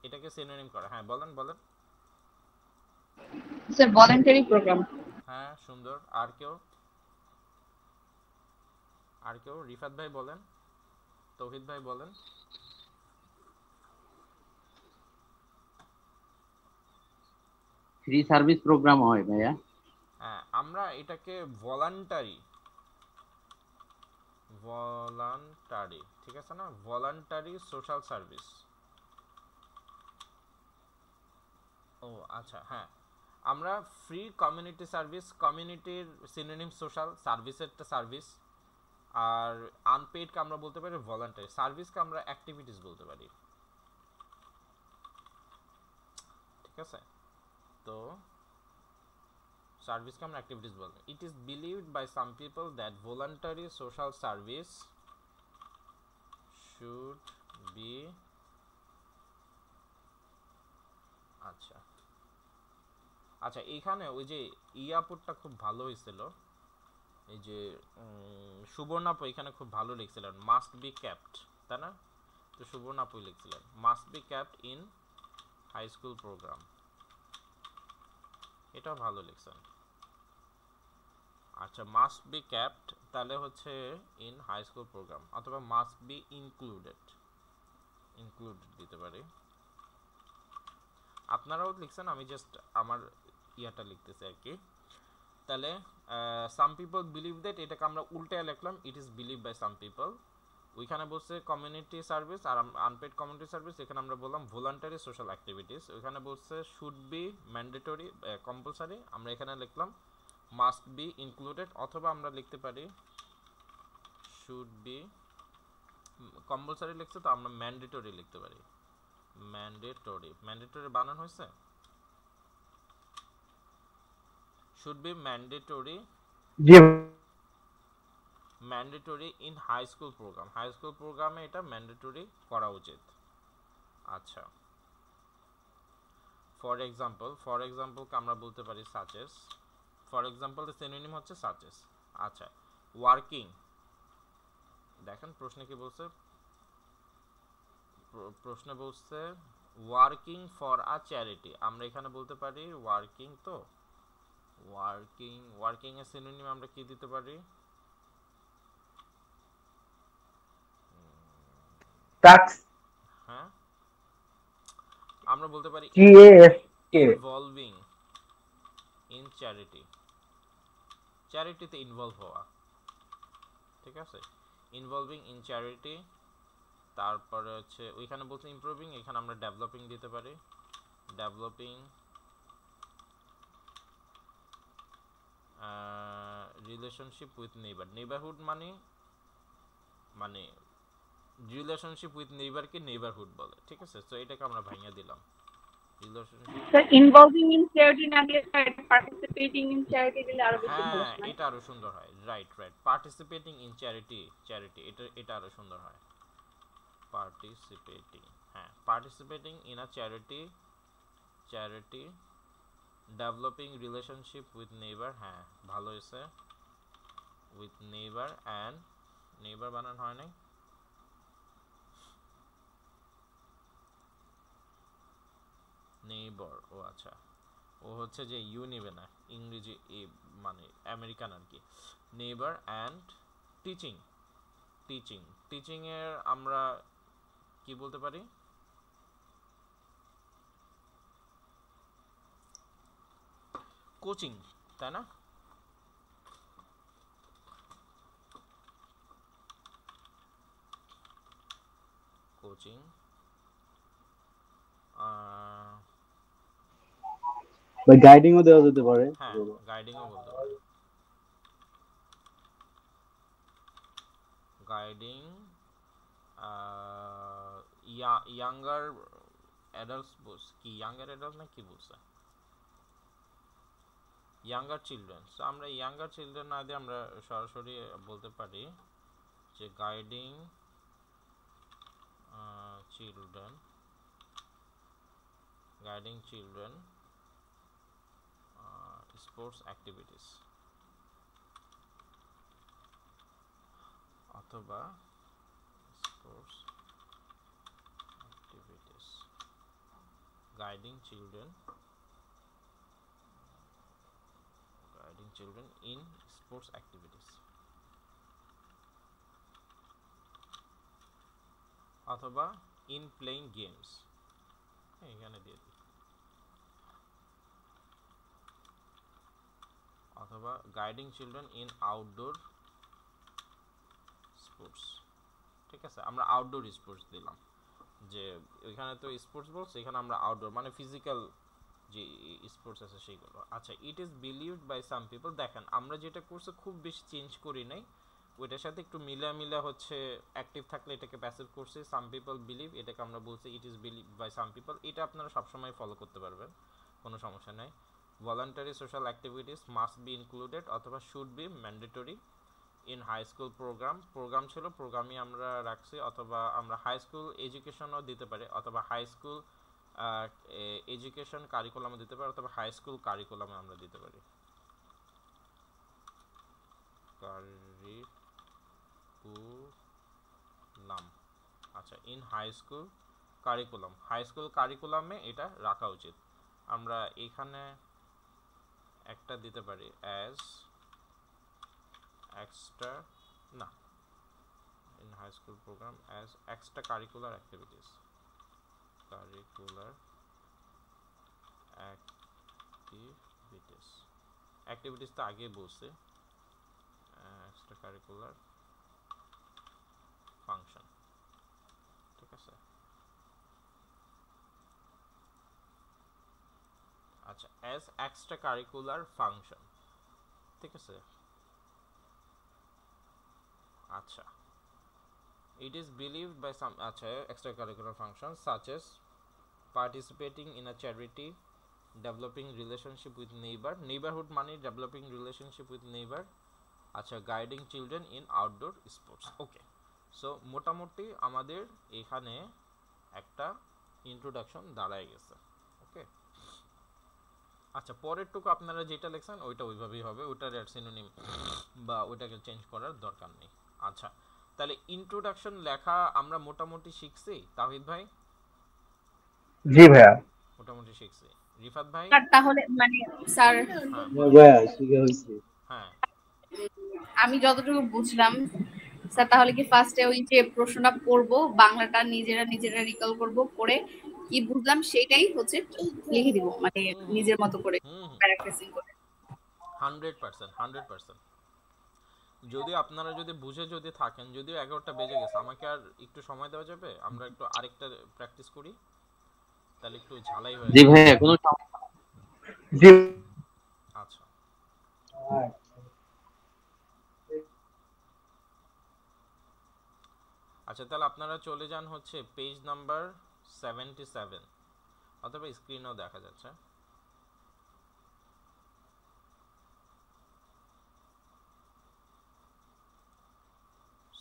এটাকে সিনোনিম করা। হ্যাঁ বলেন বলেন। Sir voluntary program. হ্যাঁ সুন্দর। আর কেউ? আর কেউ? রিফাত ভাই বলেন, তৌহিদ ভাই বলেন। ফ্রি সার্ভিস প্রোগ্রাম হয় ভাইয়া। হ্যাঁ, আমরা এটাকে ভলান্টারি, ভলান্টারি, ঠিক আছে না? Voluntary social service. ও আচ্ছা, হ্যাঁ, আমরা ফ্রি কমিউনিটি সার্ভিস, কমিউনিটির সিনোনিম সোশ্যাল, সার্ভিসেরটা সার্ভিস, আর আনপেইডকে আমরা বলতে পারি ভলান্টারি, সার্ভিসকে আমরা অ্যাক্টিভিটিস বলতে পারি, ঠিক আছে? তো সার্ভিসকে আমরা অ্যাক্টিভিটিস বলবো। It is believed by some people that voluntary social service should be, আচ্ছা আচ্ছা, এইখানে ওই যে ইয়াপুরটা খুব ভালো হয়েছিল, এই যে সুবর্ণাপু এখানে খুব ভালো লিখছিলেন, মাস্ট বি ক্যাপ্ট, তাই না? তো সুবর্ণাপু লিখছিলেন must be kept in high school program, এটাও ভালো লিখছেন। আচ্ছা, মাস্ট বি ক্যাপ্ট তাহলে হচ্ছে ইন হাই স্কুল প্রোগ্রাম, অথবা মাস্ট বি ইনক্লুডেড, ইনক্লুডেড দিতে পারি। আপনারাও লিখছেন, আমি জাস্ট আমার ইয়াটা লিখতেছি আর কি। তাহলে সাম পিপল বিলিভ দ্যাট, এটাকে আমরা উল্টায় লিখলাম it is believe by some people. ওইখানে বলছে কমিউনিটি সার্ভিস আর আনপেড কমিউনিটি সার্ভিস, এখানে আমরা বললাম ভলান্টারি সোশ্যাল অ্যাক্টিভিটিস। ওইখানে বলছে শুড বি ম্যান্ডেটরি কম্পালসারি, আমরা এখানে লিখলাম মাস্ট বি ইনক্লুডেড, অথবা আমরা লিখতে পারি শুড বি, কম্পালসারি লিখছে তো আমরা ম্যান্ডেটরি লিখতে পারি, ম্যান্ডেটরি, ম্যান্ডেটরি বানান হয়েছে, শুড বি ম্যান্ডেটরি, জি mandatory in high school program, high school প্রোগ্রামে এটা ম্যান্ডেটরি করা উচিত। আচ্ছা, ফর এক্সাম্পল আমরা বলতে পারি সাচেস, ফর এক্সাম্পল এর সিনোনিম হচ্ছে সাচেস। আচ্ছা, ওয়ার্কিং, দেখেন প্রশ্নে কি বলছে, প্রশ্নে বলছে ওয়ার্কিং ফর আ চ্যারিটি, আমরা এখানে বলতে পারি ওয়ার্কিং, তো ওয়ার্কিং এর সিনোনিম আমরা কি দিতে পারি? টাক্স, হ্যাঁ, আমরা বলতে পারি TASK, ইনভলভিং ইন চ্যারিটি, চ্যারিটিতে ইনভলভ হওয়া, ঠিক আছে? Involving in charity. তারপরে হচ্ছে ওইখানে বলছে ইমপ্রুভিং, এখানে আমরা ডেভেলপিং দিতে পারি, developing relationship with neighbour, neighbourhood মানে রিলেশনশিপ উইথ নেইবারকে নেইবারহুড বলে, ঠিক আছে? তো এটাকে আমরা ভাঙিয়ে দিলাম relationship. Sir involving in charity না দিয়ে স্যার পার্টিসিপেটিং ইন চ্যারিটি দিলে আরো বেশি ভালো হ্যাঁ, শোনায়। এটা আরো সুন্দর হয়, রাইট, পার্টিসিপেটিং ইন চ্যারিটি, এটা আরো সুন্দর হয়, পার্টিসিপেটিং, হ্যাঁ, participating in a charity developing relationship with neighbour, হ্যাঁ ভালো হয়েছে, উইথ নেইবার অ্যান্ড, নেইবার বানান হয় নাই, নেইবার, ও আচ্ছা, ও হচ্ছে যে ইউ নেবে না, ইংরেজি মানে আমেরিকান আর কি। নেইবার অ্যান্ড টিচিং এর আমরা কি বলতে পারি? কোচিং, তাই না? কোচিং বা গাইডিংও দেওয়া যেতে পারে। হ্যাঁ, গাইডিংও বলতে পারে। গাইডিং ইয়াঙ্গার অ্যাডাল্টস কি ইয়াঙ্গার অ্যাডাল্ট না কি বলছে, ইয়াঙ্গার চিলড্রেন। সো আমরা ইয়াঙ্গার চিলড্রেন না দিয়ে আমরা সরাসরি বলতে পারি যে গাইডিং চিলড্রেন স্পোর্টস অ্যাক্টিভিটিস, অথবা sports activities, guiding children in sports activities, অথবা in playing games। এখানে দিয়ে দিই, অথবা guiding children in outdoor sports. ঠিক আছে, আমরা আউটডোর স্পোর্টস দিলাম, যে ওইখানে তো স্পোর্টস বলছে, এখানে আমরা আউটডোর মানে ফিজিক্যাল যে স্পোর্টস আছে সেইগুলো। আচ্ছা, it is believed by some people. দেখেন আমরা যেটা করছে খুব বেশি চেঞ্জ করি নাই, ওইটার সাথে একটু মিলা হচ্ছে অ্যাক্টিভ থাকলে এটাকে প্যাসিভ করছে। সাম পিপল বিলিভ, এটাকে আমরা বলছি it is believe by some people. এটা আপনারা সবসময় ফলো করতে পারবেন, কোনো সমস্যা নাই। Voluntary social activities must be included অথবা should be mandatory in high school program ছিল, প্রোগ্রামই আমরা রাখছি, অথবা আমরা হাই স্কুল এডুকেশনও দিতে পারি, অথবা হাই স্কুল এডুকেশন কারিকুলামে দিতে পারি, অথবা হাই স্কুল কারিকুলামে আমরা দিতে পারি। কারিকুলাম, আচ্ছা, in high school curriculum, high school কারিকুলামে এটা রাখা উচিত। আমরা এখানে একটা দিতে পারি অ্যাজ এক্সট্রা, না, in high school program as extra curricular activities, activities তো আগে বলছে, এক্সট্রা কারিকুলার ফাংশন। ঠিক আছে, আচ্ছা, অ্যাজ এক্সট্রা কারিকুলার ফাংশন। ঠিক আছে, আচ্ছা, it is believed by some extracurricular functions such as participating in a charity, developing relationship with neighborhood money, developing relationship with neighbor, guiding children in outdoor sports। Okay, so মোটামুটি আমাদের এখানে একটা introduction দাঁড়ায় গেছে। ওকে, আচ্ছা, পরেরটুকু আপনারা যেটা লিখছেন ওইটা ওইভাবেই হবে, ওইটার সিনোনিম বা ওইটাকে চেঞ্জ করার দরকার নেই। আচ্ছা, তাহলে ইন্ট্রোডাকশন লেখা আমরা মোটামুটি শিখছি। তাহিদ ভাই? জি ভাইয়া, মোটামুটি শিখছি। রিফাত ভাই? তাহলে মানে স্যার, ভাইয়া শিখা হইছে। হ্যাঁ, আমি যতটুকু বুঝলাম স্যার, তাহলে কি ফার্স্টে ওই যে প্রশ্নটা পড়ব, বাংলাটা নিজেরা রিকল করব, পড়ে কি বুঝলাম সেটাই হচ্ছে লিখে দিব, মানে নিজের মতো করে প্যারাফ্রেজিং করে। 100%। যদি আপনারা যদি বুঝে যদি থাকেন, যদিও 11টা বেজে গেছে, আমাকে আর একটু সময় দেওয়া যাবে? আমরা একটু আরেকটা প্র্যাকটিস করি, তাহলে একটু ঝালাই হয়ে জি ভাই, কোনো সমস্যা জি। আচ্ছা, আচ্ছা, তাহলে আপনারা চলে যান হচ্ছে পেজ নাম্বার 77, অথবা স্ক্রিনেও দেখা যাচ্ছে।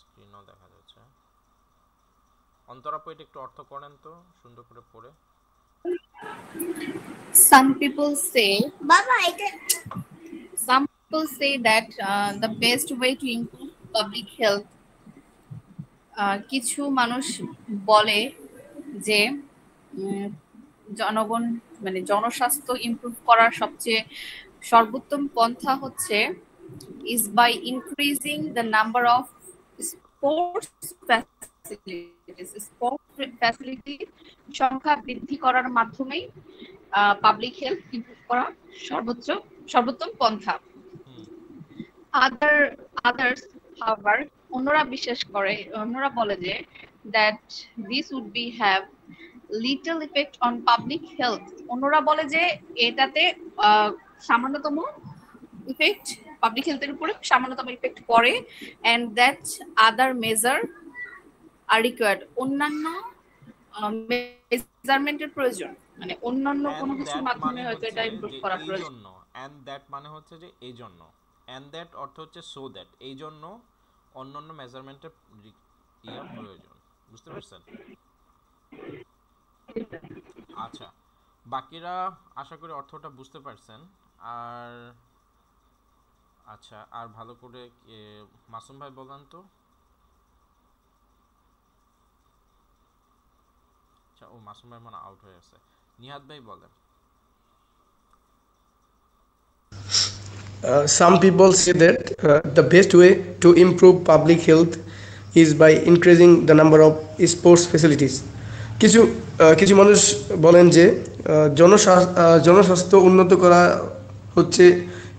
স্ক্রিনও দেখা যাচ্ছে। অন্তরাপু, এটা একটু অর্থ করেন তো সুন্দর করে পড়ে। Some people say that the best way to improve public health, কিছু মানুষ বলে যে জনগণ মানে জনস্বাস্থ্য ইমপ্রুভ করার সবচেয়ে সর্বোত্তম পন্থা হচ্ছে is by increasing the number of sports facilities সংখ্যা বৃদ্ধি করার মাধ্যমে পাবলিক হেলথ ইমপ্রুভ করা সর্বোত্তম পন্থা। others however, অন্যরা বলে যে that this would be have little effect on public health, অন্যরা বলে যে এটাতে সামান্যতম ইফেক্ট পাবলিক হেলথের উপরে সামান্যতম ইফেক্ট পড়ে, and that other measure are required, অন্যান্য মেজারমেন্টের প্রয়োজন, মানে অন্যান্য কোনো and কিছুর that মাধ্যমে মানে হয়তো হচ্ছে এটা ইমপ্রুভ যে করা এই প্রয়োজন। জন্য, and that মানে হচ্ছে যে এই জন্য, and that অর্থ হচ্ছে so that, এই জন্য অন্যান্য মেজারমেন্টের ইয়া প্রয়োজন। বুঝতে পারছেন? আচ্ছা, বাকিরা আশা করি অর্থটা বুঝতে পারছেন। আর আচ্ছা, আর ভালো করে মাসুম ভাই বলেন তো। আচ্ছা, ও মাসুম ভাই মানে আউট হয়ে আছে। নিহাদ ভাই বলেন। Some people say that the best way to improve public health is by increasing the number of sports facilities. কিছু মানুষ বলেন যে জনস্বাস্থ্য উন্নত করা হচ্ছে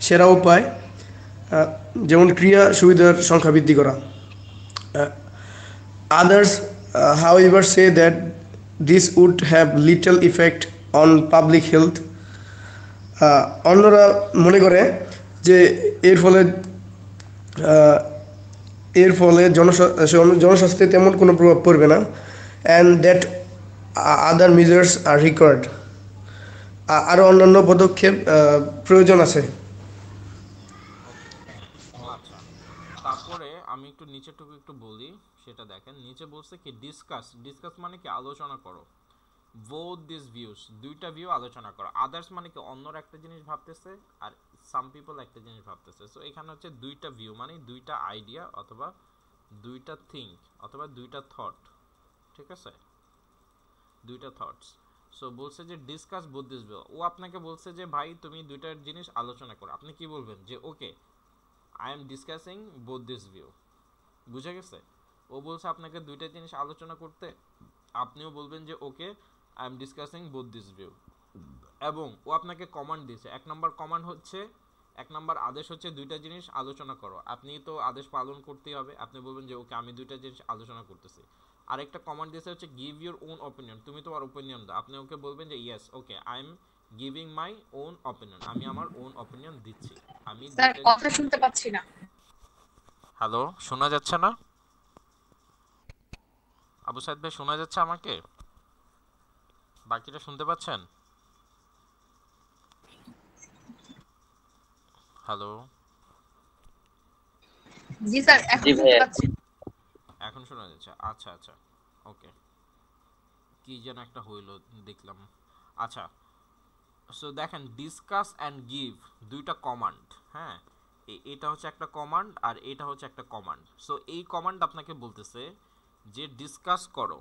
সেরা উপায়, যেমন ক্রীড়া সুবিধার সংখ্যা বৃদ্ধি করা। Others, however, say that this would have little effect on public health. অন্যরা মনে করে যে এর ফলে জনস্বাস্থ্যে তেমন কোনো প্রভাব পড়বে না, and that other measures R required, আরও অন্যান্য পদক্ষেপ প্রয়োজন আছে। আচ্ছা, তারপরে আমি একটু নিচেটুকু একটু বলি, সেটা দেখেন। নিচে বলছে কি ডিসকাস মানে কি আলোচনা করো, both these views, দুইটা ভিউ আলোচনা করো। আদার্স মানে কি অন্যরা একটা জিনিস ভাবতেছে আর সাম পিপল একটা জিনিস ভাবতেছে। সো এখানে হচ্ছে দুইটা ভিউ মানে দুইটা আইডিয়া অথবা দুইটা থিঙ্ক অথবা দুইটা থট, ঠিক আছে, দুইটা থটস। সো বলছে যে ডিসকাস বোথ দিস ভিউ, ও আপনাকে বলছে যে ভাই তুমি দুইটা জিনিস আলোচনা করো, আপনি কি বলবেন যে okay I am discussing both this view. বুঝে গেছে? ও বলছে আপনাকে দুইটা জিনিস আলোচনা করতে, আপনিও বলবেন যে okay I am discussing both this view. এবং ও আপনাকে কমান্ড দিয়েছে, এক নম্বর আদেশ হচ্ছে দুইটা জিনিস আলোচনা করো, আপনি তো আদেশ পালন করতেই হবে, আপনি বলবেন যে ওকে আমি দুইটা জিনিস আলোচনা করতেছি। আরেকটা কমান্ড দিয়েছে হচ্ছে গিভ ইউর ওন অপিনিয়ন, তুমি তোমার ওপিনিয়ন দাও, আপনি ওকে বলবেন যে yes okay I am giving my own opinion, আমি আমার ওন অপিনিয়ন দিচ্ছি। আমি স্যার কথা শুনতে পাচ্ছি না। হ্যালো, শোনা যাচ্ছে না? আবু সাইদ ভাই শোনা যাচ্ছে আমাকে? বাকিটা শুনতে পাচ্ছেন? হ্যালো, জি স্যার, এখন শুনতে পাচ্ছি। এখন শোনা যাচ্ছে? আচ্ছা আচ্ছা, ওকে। কি যেন একটা হইলো দেখলাম। আচ্ছা, সো দেখেন ডিসকাস অ্যান্ড গিভ দুইটা কমান্ড, হ্যাঁ, এটা হচ্ছে একটা কমান্ড আর এটা হচ্ছে একটা কমান্ড। সো এই কমান্ড আপনাকে বলতেছে যে ডিসকাস করো,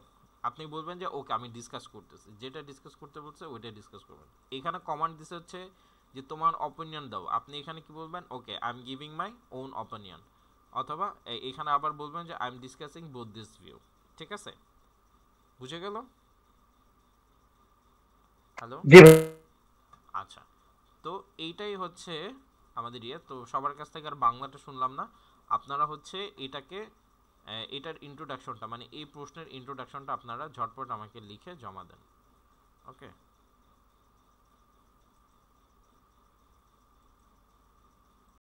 আপনি বলবেন যে ওকে আমি ডিসকাস করতেছি, যেটা ডিসকাস করতে বলছে ওইটা ডিসকাস করবেন। এখানে কমান্ড দিছে হচ্ছে যে তোমার অপিনিয়ন দাও, আপনি এখানে কি বলবেন okay I am giving my own opinion, অথবা এখানে আবার বলবেন যে I am discussing both this view. ঠিক আছে, বুঝে গেল? হ্যালো, আচ্ছা, তো এইটাই হচ্ছে আমাদের ইয়ে। তো সবার কাছ থেকে আর বাংলাটা শুনলাম না, আপনারা হচ্ছে এটার ইন্ট্রোডাকশনটা মানে এই প্রশ্নের ইন্ট্রোডাকশনটা আপনারা ঝটপট আমাকে লিখে জমা দেন। ওকে।